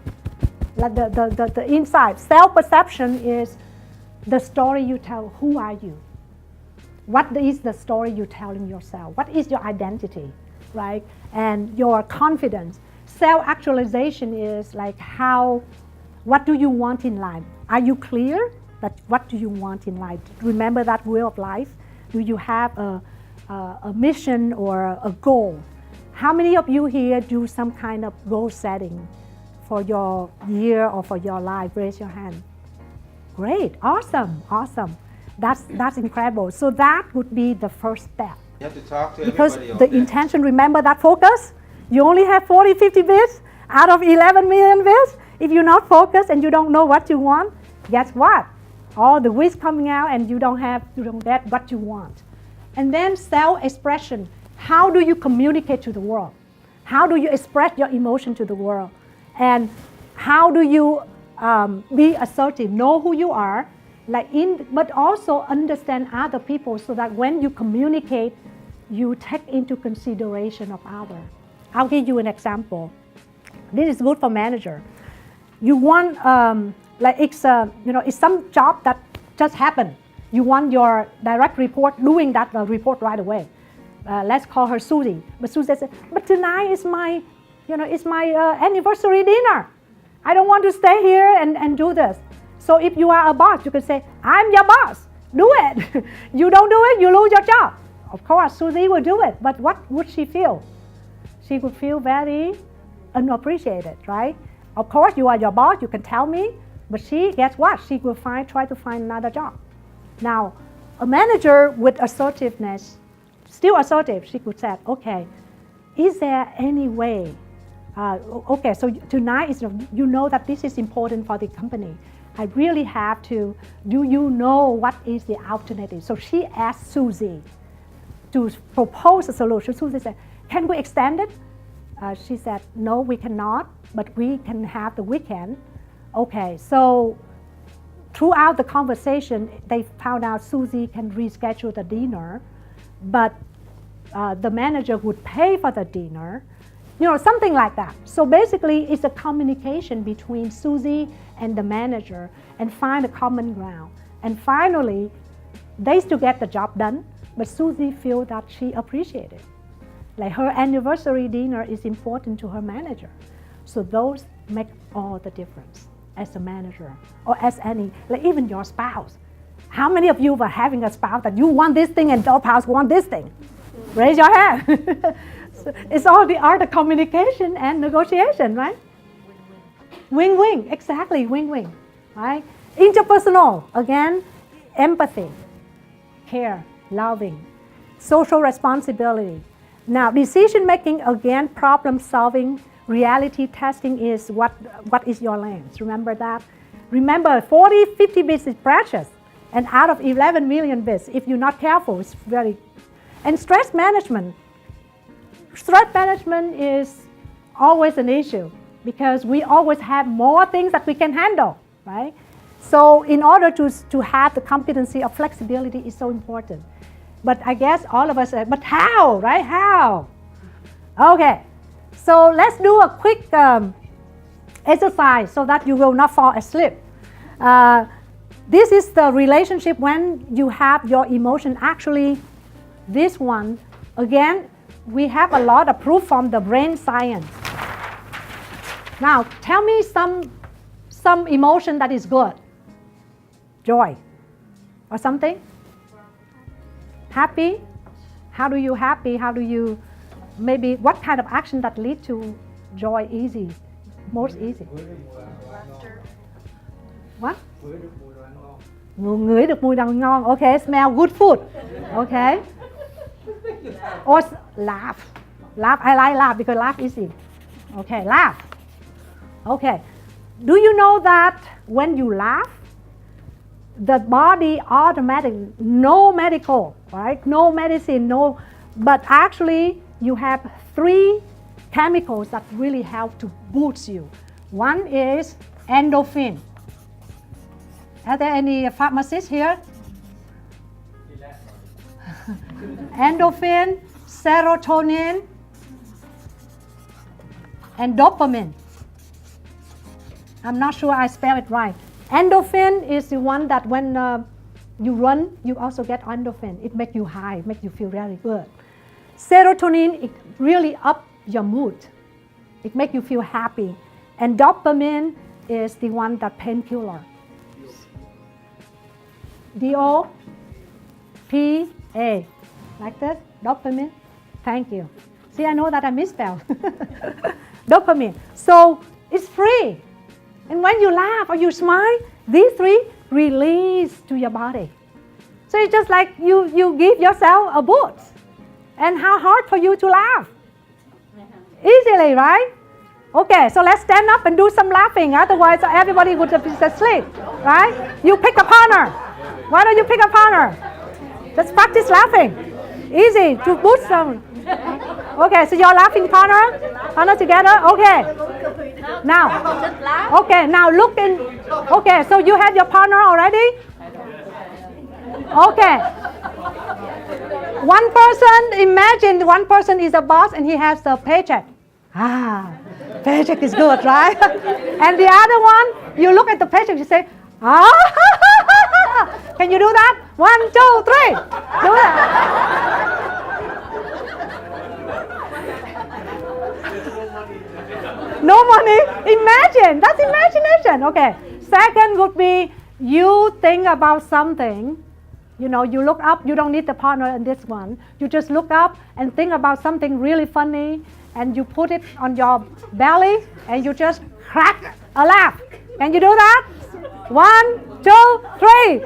B: like the inside. Self-perception is the story you tell. Who are you? What is the story you're telling yourself? What is your identity, right? And your confidence. Self-actualization is like what do you want in life? Are you clear that what do you want in life? Remember that way of life? Do you have a mission or a goal? How many of you here do some kind of goal setting for your year or for your life? Raise your hand. Great, awesome. That's incredible. So that would be the first step.
C: You have to talk to
B: because
C: everybody.
B: The intention, remember that focus? You only have 40, 50 bits out of 11 million bits. If you're not focused and you don't know what you want, guess what? All the wish coming out and you don't get what you want. And then self-expression. How do you communicate to the world? How do you express your emotion to the world? And how do you be assertive? Know who you are, but also understand other people so that when you communicate, you take into consideration of others. I'll give you an example. This is good for manager. You want, it's some job that just happened. You want your direct report doing that report right away. Let's call her Susie. But Susie said, but tonight is my anniversary dinner. I don't want to stay here and do this. So if you are a boss, you can say, I'm your boss. Do it. You don't do it, you lose your job. Of course, Susie will do it. But what would she feel? She would feel very unappreciated, right? Of course, you are your boss, you can tell me. But she, guess what? She will try to find another job. Now, a manager with assertiveness, still assertive, she could say, okay, is there any way? Okay, so tonight is, you know that this is important for the company. I really have to, do you know what is the alternative? So she asked Susie to propose a solution. Susie said, can we extend it? She said, no, we cannot, but we can have the weekend. Okay, so throughout the conversation, they found out Susie can reschedule the dinner, but the manager would pay for the dinner, something like that. So basically, it's a communication between Susie and the manager and find a common ground. And finally, they still get the job done, but Susie feels that she appreciated it. Like her anniversary dinner is important to her manager. So those make all the difference as a manager or as any, like even your spouse. How many of you were having a spouse that you want this thing and your spouse want this thing? Raise your hand. So it's all the art of communication and negotiation, right? Win-win, exactly, win-win, right? Interpersonal, again, empathy, care, loving, social responsibility. Now, decision making, again, problem solving, reality testing is what is your lens. Remember that? Remember, 40, 50 bits is precious. And out of 11 million bits, if you're not careful, it's very... And stress management. Stress management is always an issue because we always have more things that we can handle, right? So in order to have the competency of flexibility is so important. But I guess all of us say, but how, right? How? Okay, so let's do a quick exercise so that you will not fall asleep. This is the relationship when you have your emotion. Actually, this one, again, we have a lot of proof from the brain science. Now, tell me some emotion that is good. Joy or something? Happy? How do you happy? How do you, maybe what kind of action that lead to joy easy, most easy? What? Ngửi được mùi đồ ngon. Okay, smell good food. Okay. Or laugh. Laugh, I like laugh because laugh is easy. Okay, laugh. Okay. Do you know that when you laugh, the body automatically, no medical, right? No medicine, no, but actually you have 3 chemicals that really help to boost you. One is endorphin. Are there any pharmacists here? Endorphin, serotonin, and dopamine. I'm not sure I spell it right. Endorphin is the one that when you run, you also get endorphin. It makes you high, makes you feel really good. Serotonin, it really up your mood. It makes you feel happy. And dopamine is the one that painkiller. D-O-P-A. Like that? Dopamine. Thank you. See, I know that I misspelled. Dopamine. So it's free. And when you laugh or you smile, these 3 release to your body. So it's just like you give yourself a boost. And how hard for you to laugh? Easily, right? Okay, so let's stand up and do some laughing. Otherwise, everybody would be asleep, right? You pick a partner. Why don't you pick a partner? Let's practice laughing. Easy to boost some. Okay, so you're laughing partner together. Okay. Now, okay. Now look in. Okay, so you have your partner already. Okay. One person. Imagine one person is a boss and he has the paycheck. Paycheck is good, right? And the other one, you look at the paycheck, you say, Can you do that? 1, 2, 3. Do that. No money. Imagine. That's imagination. Okay. Second would be you think about something. You know, you look up. You don't need the partner in this one. You just look up and think about something really funny, and you put it on your belly, and you just crack a laugh. Can you do that? 1, 2, 3.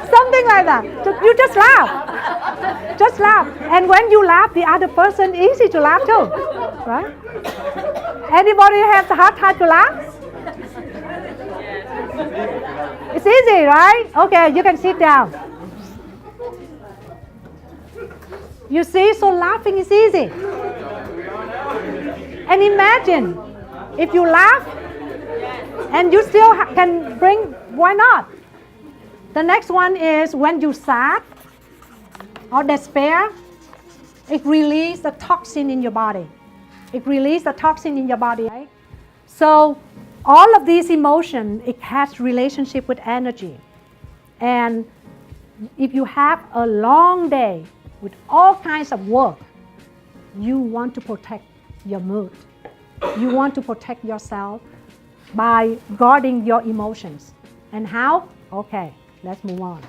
B: Something like that. You just laugh. Just laugh. And when you laugh, the other person easy to laugh too. Right? Anybody has a hard time to laugh? It's easy, right? Okay, you can sit down. You see, so laughing is easy. And imagine if you laugh and you still can bring, why not? The next one is when you sad or despair, it releases the toxin in your body. It releases the toxin in your body, right? So all of these emotions, it has relationship with energy. And if you have a long day with all kinds of work, you want to protect your mood. You want to protect yourself by guarding your emotions. And how? Okay, let's move on.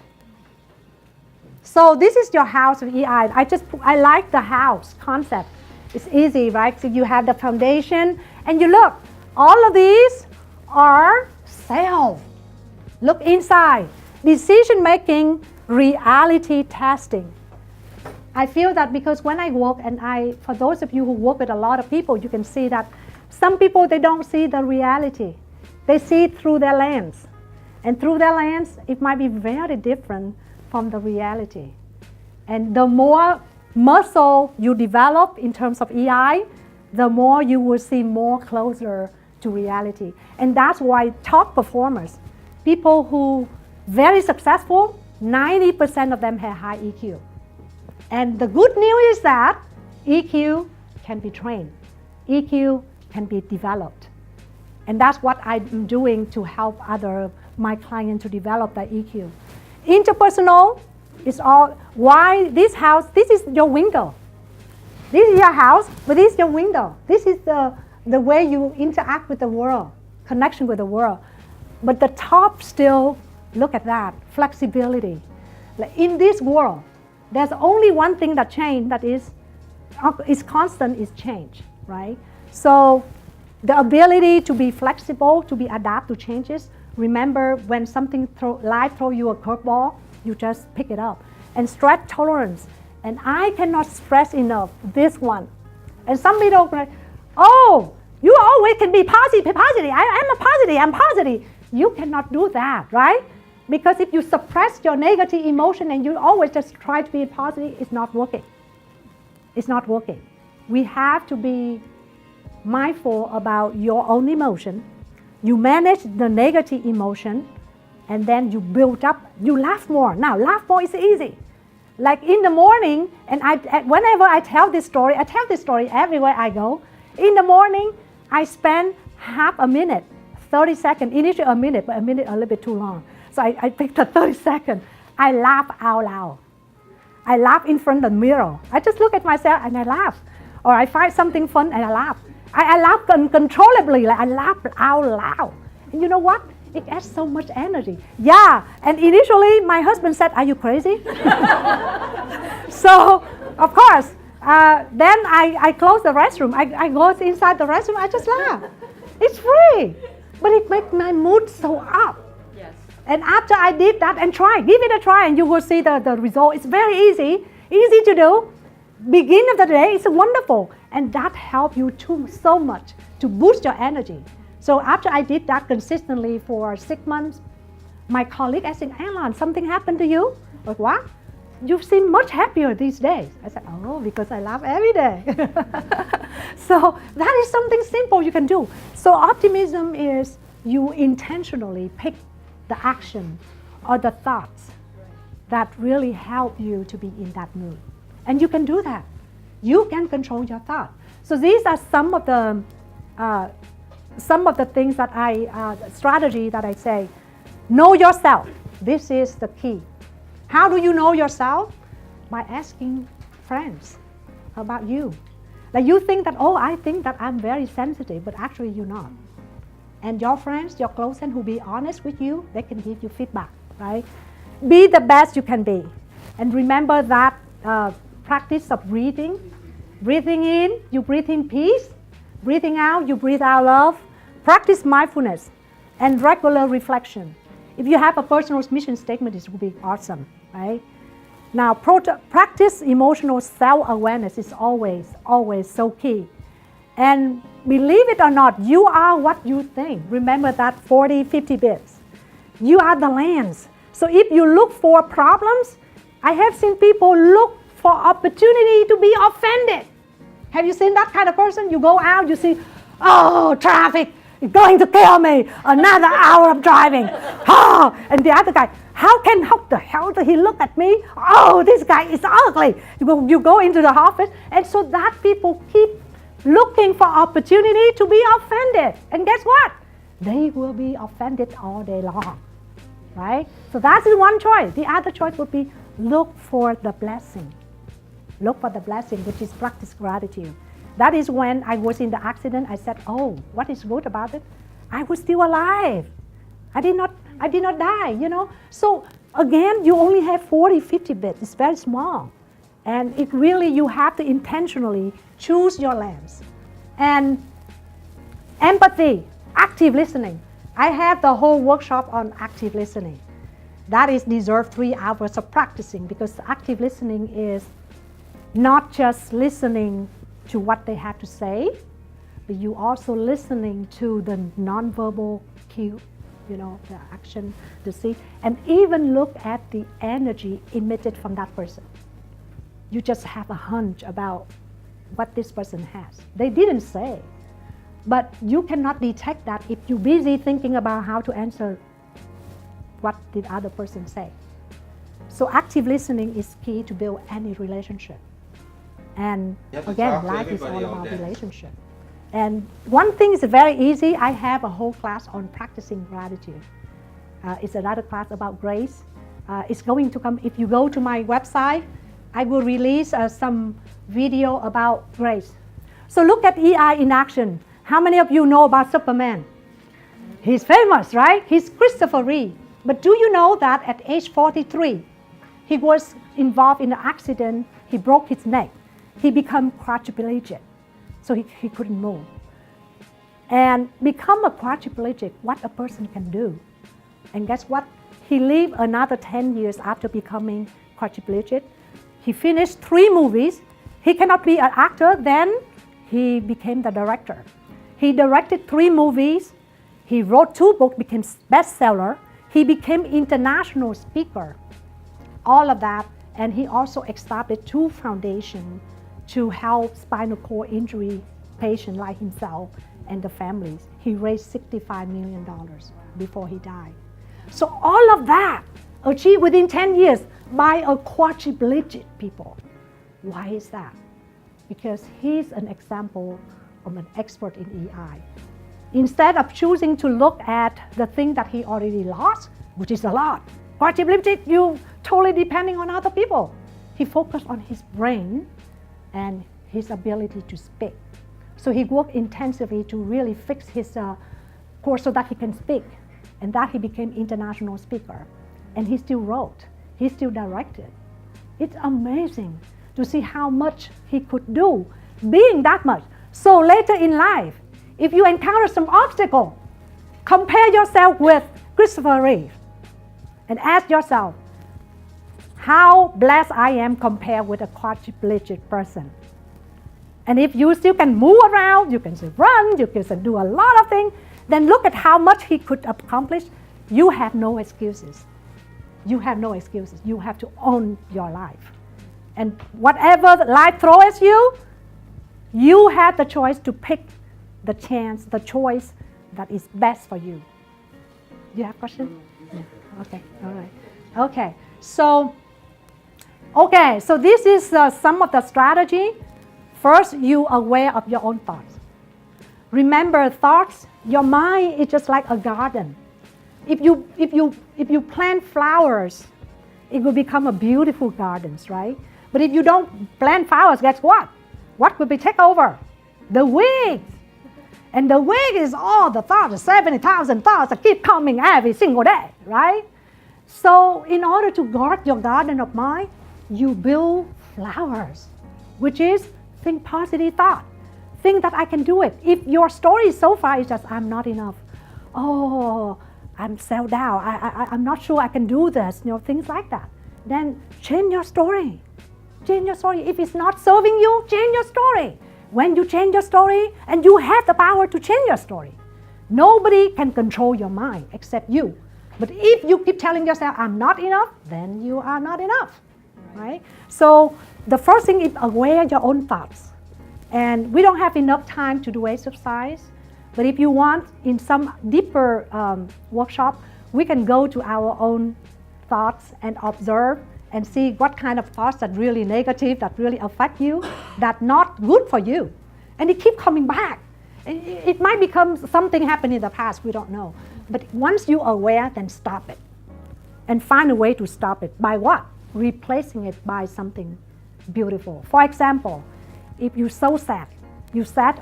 B: So this is your house of EI. I like the house concept. It's easy, right? So you have the foundation, and you look, all of these are self. Look inside. Decision making, reality testing. I feel that because when I work, and for those of you who work with a lot of people, you can see that some people, they don't see the reality. They see it through their lens. And through their lens, it might be very different from the reality. And the more muscle you develop in terms of EI, the more you will see more closer to reality. And that's why top performers, people who very successful, 90% of them have high EQ. And the good news is that EQ can be trained. EQ can be developed. And that's what I'm doing to help my clients to develop their EQ. Interpersonal is all, why this house, this is your window. This is your house, but this is your window. This is the way you interact with the world, connection with the world. But the top still, look at that, flexibility. Like in this world, there's only one thing that changed that is constant is change, right? So the ability to be flexible, to be adapt to changes. Remember when something life throw you a curveball, you just pick it up. And stress tolerance. And I cannot stress enough this one. And some people are like, oh, you always can be positive. I'm positive. You cannot do that, right? Because if you suppress your negative emotion and you always just try to be positive, it's not working. It's not working. We have to be mindful about your own emotion. You manage the negative emotion, and then you build up, you laugh more. Now, laugh more is easy. Like in the morning, and whenever I tell this story everywhere I go. In the morning, I spend half a minute, 30 seconds, initially a minute, but a minute a little bit too long. So I picked the 30 seconds. I laugh out loud. I laugh in front of the mirror. I just look at myself and I laugh. Or I find something fun and I laugh. I laugh uncontrollably, like I laugh out loud. And you know what? It adds so much energy. Yeah, and initially my husband said, are you crazy? So, of course, then I close the restroom. I go inside the restroom, I just laugh. It's free, but it makes my mood so up.
D: Yes.
B: And after I did that, and give it a try, and you will see the result. It's very easy to do. Beginning of the day, it's wonderful. And that helps you so much to boost your energy. So after I did that consistently for 6 months, my colleague asked me, Alan, something happened to you? Like, what? You seem much happier these days. I said, oh, because I laugh every day. So that is something simple you can do. So optimism is you intentionally pick the action or the thoughts that really help you to be in that mood. And you can do that. You can control your thought. So these are some of the things that strategy that I say. Know yourself. This is the key. How do you know yourself? By asking friends about you. Like you think that, oh, I think that I'm very sensitive, but actually you're not. And your friends, your close friends who be honest with you, they can give you feedback, right? Be the best you can be. And remember that practice of breathing. Breathing in, you breathe in peace. Breathing out, you breathe out love. Practice mindfulness and regular reflection. If you have a personal mission statement, this will be awesome, right? Now, practice emotional self-awareness is always so key. And believe it or not, you are what you think. Remember that 40, 50 bits. You are the lens. So if you look for problems, I have seen people look for opportunity to be offended. Have you seen that kind of person? You go out, you see, oh, traffic, it's going to kill me. Another hour of driving. Oh, and the other guy, how the hell did he look at me? Oh, this guy is ugly. You go into the office, and so that people keep looking for opportunity to be offended. And guess what? They will be offended all day long, right? So that's one choice. The other choice would be look for the blessing. Look for the blessing, which is practice gratitude. That is when I was in the accident, I said, oh, what is good about it? I was still alive. I did not die, you know. So again, you only have 40, 50 bits. It's very small. And it really, you have to intentionally choose your lens. And empathy, active listening. I have the whole workshop on active listening. That is deserve 3 hours of practicing, because active listening is not just listening to what they have to say, but you also listening to the nonverbal cue, you know, the action, the see, and even look at the energy emitted from that person. You just have a hunch about what this person has. They didn't say, but you cannot detect that if you're busy thinking about how to answer what did other person say. So active listening is key to build any relationship. And again, life is all about relationship. And one thing is very easy. I have a whole class on practicing gratitude. It's another class about grace. It's going to come, if you go to my website, I will release some video about grace. So look at EI in action. How many of you know about Superman? He's famous, right? He's Christopher Reeve. But do you know that at age 43, he was involved in an accident. He broke his neck. He became quadriplegic, so he couldn't move. And become a quadriplegic, what a person can do. And guess what? He lived another 10 years after becoming quadriplegic. He finished 3 movies. He cannot be an actor, then he became the director. He directed 3 movies. He wrote 2 books, became bestseller. He became international speaker. All of that. And he also established 2 foundations to help spinal cord injury patients like himself and the families. He raised $65 million before he died. So all of that achieved within 10 years by a quadriplegic people. Why is that? Because he's an example of an expert in EI. Instead of choosing to look at the thing that he already lost, which is a lot, quadriplegic, you totally depending on other people. He focused on his brain and his ability to speak. So he worked intensively to really fix his course so that he can speak, and that he became international speaker. And he still wrote, he still directed. It's amazing to see how much he could do being that much. So later in life, if you encounter some obstacle, compare yourself with Christopher Reeve and ask yourself, how blessed I am compared with a quadriplegic person. And if you still can move around, you can still run, you can still do a lot of things, then look at how much he could accomplish. You have no excuses. You have no excuses. You have to own your life. And whatever life throws at you, you have the choice to pick the choice that is best for you. Do you have a question? Yeah. Okay, all right. Okay, so this is some of the strategy. First, you are aware of your own thoughts. Remember, thoughts, your mind is just like a garden. If you plant flowers, it will become a beautiful gardens, right? But if you don't plant flowers, guess what? what will be take over? The weak. And the weak is all the thoughts, 70,000 thoughts that keep coming every single day, right? So in order to guard your garden of mind, you build flowers, which is think positive thought. Think that I can do it. If your story so far is just, I'm not enough. Oh, I'm self-doubt. I'm not sure I can do this, things like that. Then change your story. Change your story. If it's not serving you, change your story. When you change your story, and you have the power to change your story, nobody can control your mind except you. But if you keep telling yourself, I'm not enough, then you are not enough, right? So the first thing is aware your own thoughts. And we don't have enough time to do exercise, but if you want, in some deeper workshop, we can go to our own thoughts and observe and see what kind of thoughts that really negative, that really affect you, that not good for you. And it keep coming back. It might become something happened in the past, we don't know. But once you're aware, then stop it. And find a way to stop it. By what? Replacing it by something beautiful. For example, if you're so sad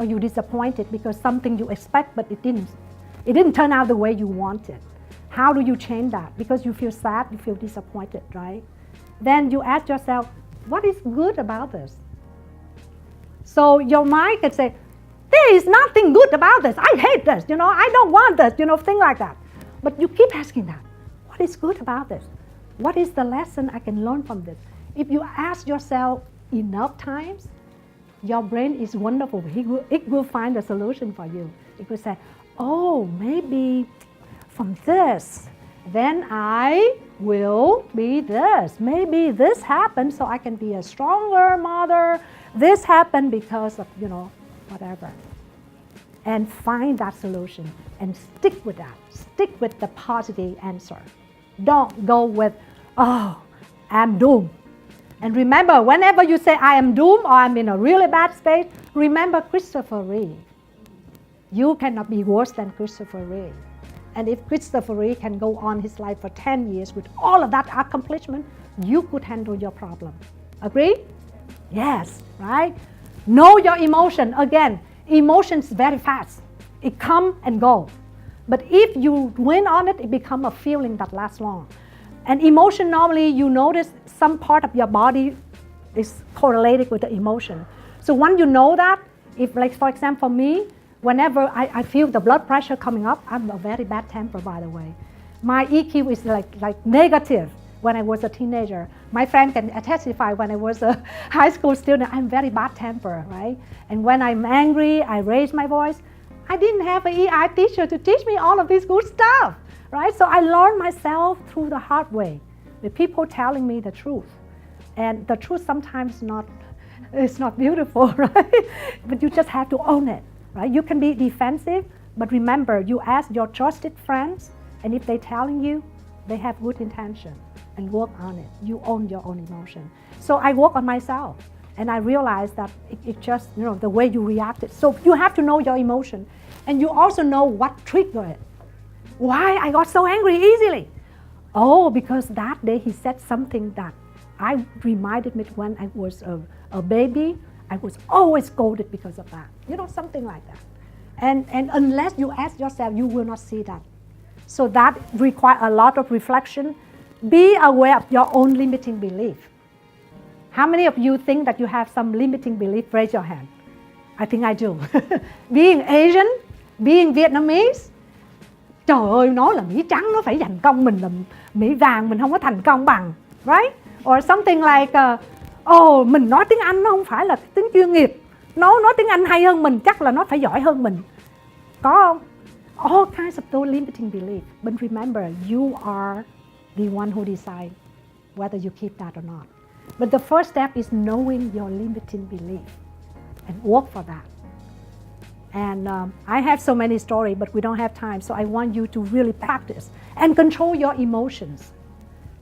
B: or you're disappointed because something you expect but it didn't turn out the way you wanted. How do you change that? Because you feel sad, you feel disappointed, right? Then you ask yourself, what is good about this? So your mind can say, there is nothing good about this. I hate this, I don't want this, things like that. But you keep asking that. What is good about this? What is the lesson I can learn from this? If you ask yourself enough times, your brain is wonderful. It will find a solution for you. It will say, oh, maybe from this, then I will be this. Maybe this happened so I can be a stronger mother. This happened because of, whatever. And find that solution and stick with that. Stick with the positive answer. Don't go with, oh, I'm doomed. And remember, whenever you say I am doomed or I'm in a really bad space, remember Christopher Reeve. You cannot be worse than Christopher Reeve. And if Christopher Reeve can go on his life for 10 years with all of that accomplishment, you could handle your problem. Agree? Yes, right? Know your emotion. Again, emotions very fast. It come and go. But if you win on it, it becomes a feeling that lasts long. And emotion, normally you notice some part of your body is correlated with the emotion. So once you know that, if like for example for me, whenever I feel the blood pressure coming up, I'm a very bad temper, by the way. My EQ is like negative when I was a teenager. My friend can testify when I was a high school student, I'm very bad temper, right? And when I'm angry, I raise my voice. I didn't have an EI teacher to teach me all of this good stuff, right? So I learned myself through the hard way, with people telling me the truth. And the truth sometimes it's not beautiful, right? But you just have to own it. Right? You can be defensive, but remember, you ask your trusted friends, and if they're telling you, they have good intention, and work on it. You own your own emotion. So I work on myself, and I realized that it just, the way you reacted. So you have to know your emotion, and you also know what triggered it. Why I got so angry easily? Oh, because that day he said something that I reminded me when I was a baby. I was always scolded because of that. Something like that. And unless you ask yourself, you will not see that. So that requires a lot of reflection. Be aware of your own limiting belief. How many of you think that you have some limiting belief? Raise your hand. I think I do. Being Asian, being Vietnamese, trời ơi, nói là Mỹ trắng nó phải giành công, mình là Mỹ vàng, mình không có thành công bằng. Right? Or something like, mình nói tiếng Anh nó không phải là tiếng chuyên nghiệp. Nó nói tiếng Anh hay hơn mình, chắc là nó phải giỏi hơn mình. Có không? All kinds of those limiting beliefs. But remember, you are the one who decides whether you keep that or not. But the first step is knowing your limiting belief and work for that. And I have so many stories, but we don't have time. So I want you to really practice and control your emotions.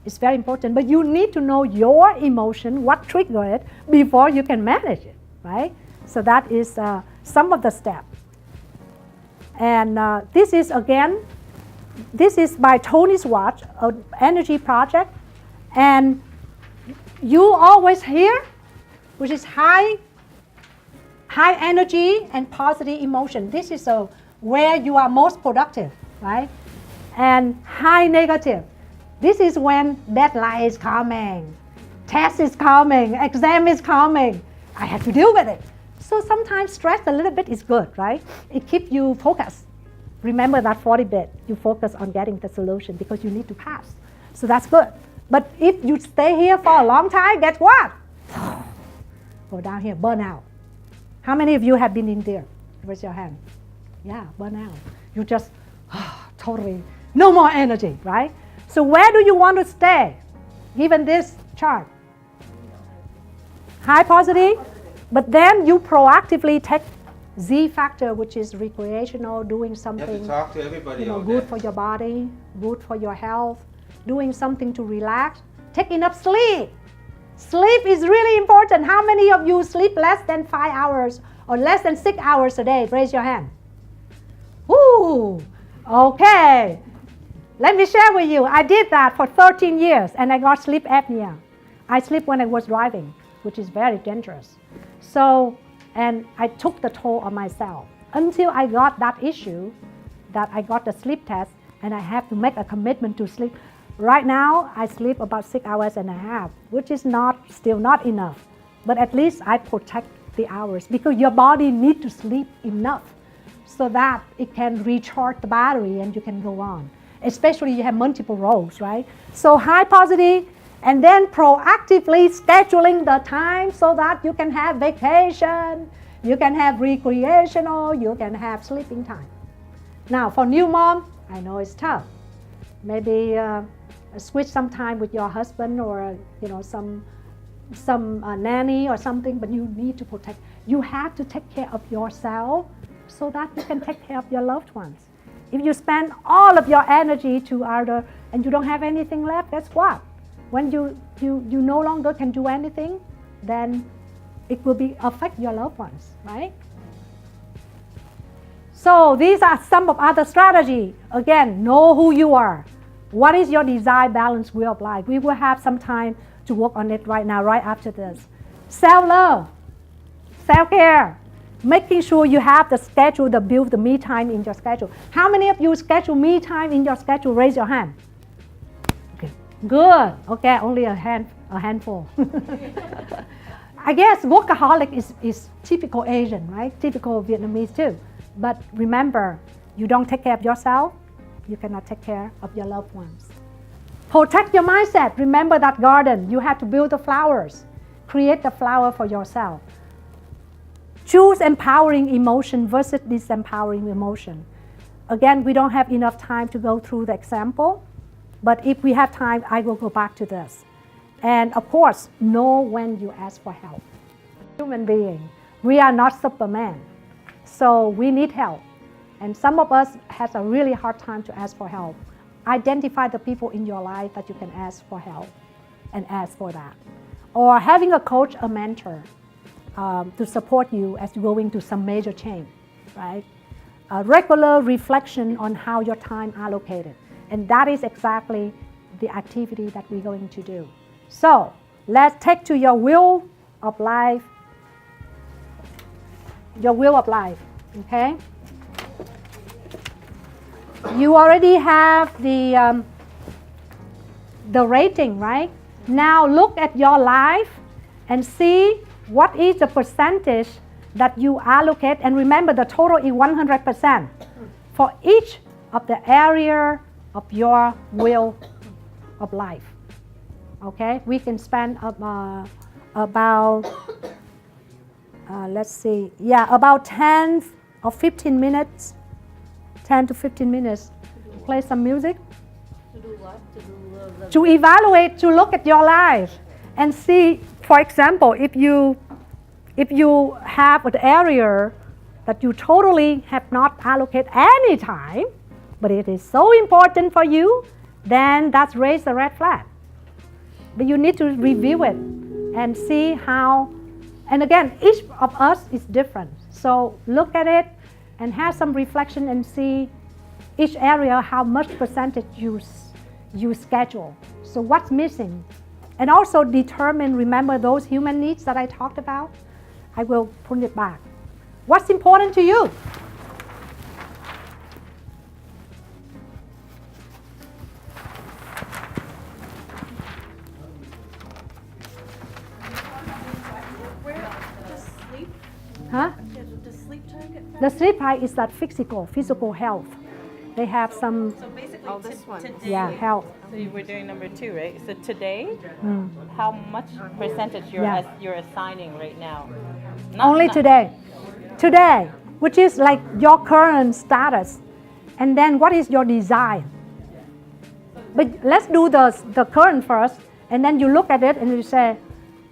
B: It's very important. But you need to know your emotion, what triggered it, before you can manage it, right? So that is some of the steps. And this is by Tony Schwartz, an energy project. And you always hear, which is high high energy and positive emotion. This is where you are most productive, right? And high negative. This is when deadline is coming, test is coming, exam is coming. I have to deal with it. So sometimes stress a little bit is good, right? It keeps you focused. Remember that 40 bit, you focus on getting the solution because you need to pass. So that's good. But if you stay here for a long time, guess what? Go down here, burn out. How many of you have been in there? Raise your hand. Yeah, burn out. You just totally, no more energy, right? So where do you want to stay? Given this chart. High positive, but then you proactively take Z factor, which is recreational, doing
C: You
B: something
C: have to talk to everybody.
B: good for your body, good for your health, doing something to relax. Take enough sleep. Sleep is really important. How many of you sleep less than 5 hours or less than 6 hours a day? Raise your hand. Ooh, okay. Let me share with you. I did that for 13 years and I got sleep apnea. I sleep when I was driving, which is very dangerous. So, and I took the toll on myself until I got that issue, that I got the sleep test and I have to make a commitment to sleep. Right now, I sleep about 6 hours and a half, which is still not enough. But at least I protect the hours because your body needs to sleep enough so that it can recharge the battery and you can go on. Especially you have multiple roles, right? So high positive and then proactively scheduling the time so that you can have vacation, you can have recreational, you can have sleeping time. Now for new mom, I know it's tough. Maybe switch some time with your husband or some nanny or something, but you need to protect. You have to take care of yourself so that you can take care of your loved ones. If you spend all of your energy to other and you don't have anything left, guess what? When you no longer can do anything, then it will affect your loved ones, right? So these are some of other strategies. Again, know who you are. What is your desired balanced way of life? We will have some time to work on it right now, right after this. Self-love, self-care, making sure you have the schedule to build the me time in your schedule. How many of you schedule me time in your schedule? Raise your hand. Okay, good. Okay, only a handful. I guess workaholic is typical Asian, right? Typical Vietnamese too. But remember, you don't take care of yourself, you cannot take care of your loved ones. Protect your mindset. Remember that garden. You have to build the flowers. Create the flower for yourself. Choose empowering emotion versus disempowering emotion. Again, we don't have enough time to go through the example, but if we have time, I will go back to this. And of course, know when you ask for help. Human being, we are not Superman, so we need help. And some of us has a really hard time to ask for help. Identify the people in your life that you can ask for help and ask for that. Or having a coach, a mentor to support you as you're going through some major change, right? A regular reflection on how your time allocated. And that is exactly the activity that we're going to do. So let's take to your will of life. Your will of life, okay? You already have the rating, right? Now look at your life and see what is the percentage that you allocate. And remember, the total is 100% for each of the area of your will of life. Okay? We can spend about, let's see, about 10 or 15 minutes. 10 to 15 minutes, play some music.
D: To do what?
B: To evaluate, to look at your life and see, for example, if you have an area that you totally have not allocated any time, but it is so important for you, then that's raise the red flag. But you need to review it and see how, and again, each of us is different. So look at it and have some reflection and see each area how much percentage you schedule. So what's missing? And also determine, remember those human needs that I talked about? I will put it back. What's important to you? Huh?
D: Does sleep time get
B: The sleep high is that physical health. They have some,
A: So basically,
D: this one.
A: today,
B: yeah, health.
A: so we're doing number 2, right? So today,
B: Mm.
A: how much percentage
B: Yeah.
A: you're assigning right now?
B: Only today. Today, which is like your current status. And then what is your desire? But let's do the current first. And then you look at it and you say,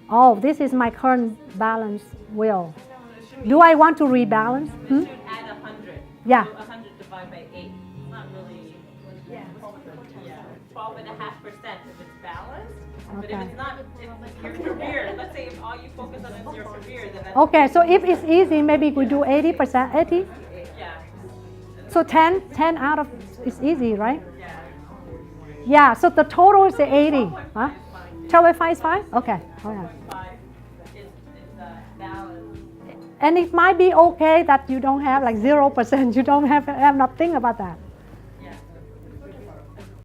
B: oh, this is my current balance will. Do I want to rebalance?
A: We
B: Hmm?
A: should add 100.
B: Yeah.
A: So 100 divided by 8. It's not really. Yeah. 12.5% if it's balanced. But if
B: Okay.
A: it's not, if your career, let's say if all you focus on is your career, then that's
B: Okay, so if it's easy, maybe we do 80%, 80?
A: yeah.
B: So 10 out of, it's easy, right? Yeah, so the total is 80. Huh? 12.5 is fine? Okay, all right.
A: 5 is balance.
B: And it might be okay that you don't have like 0%, you don't have not think about that.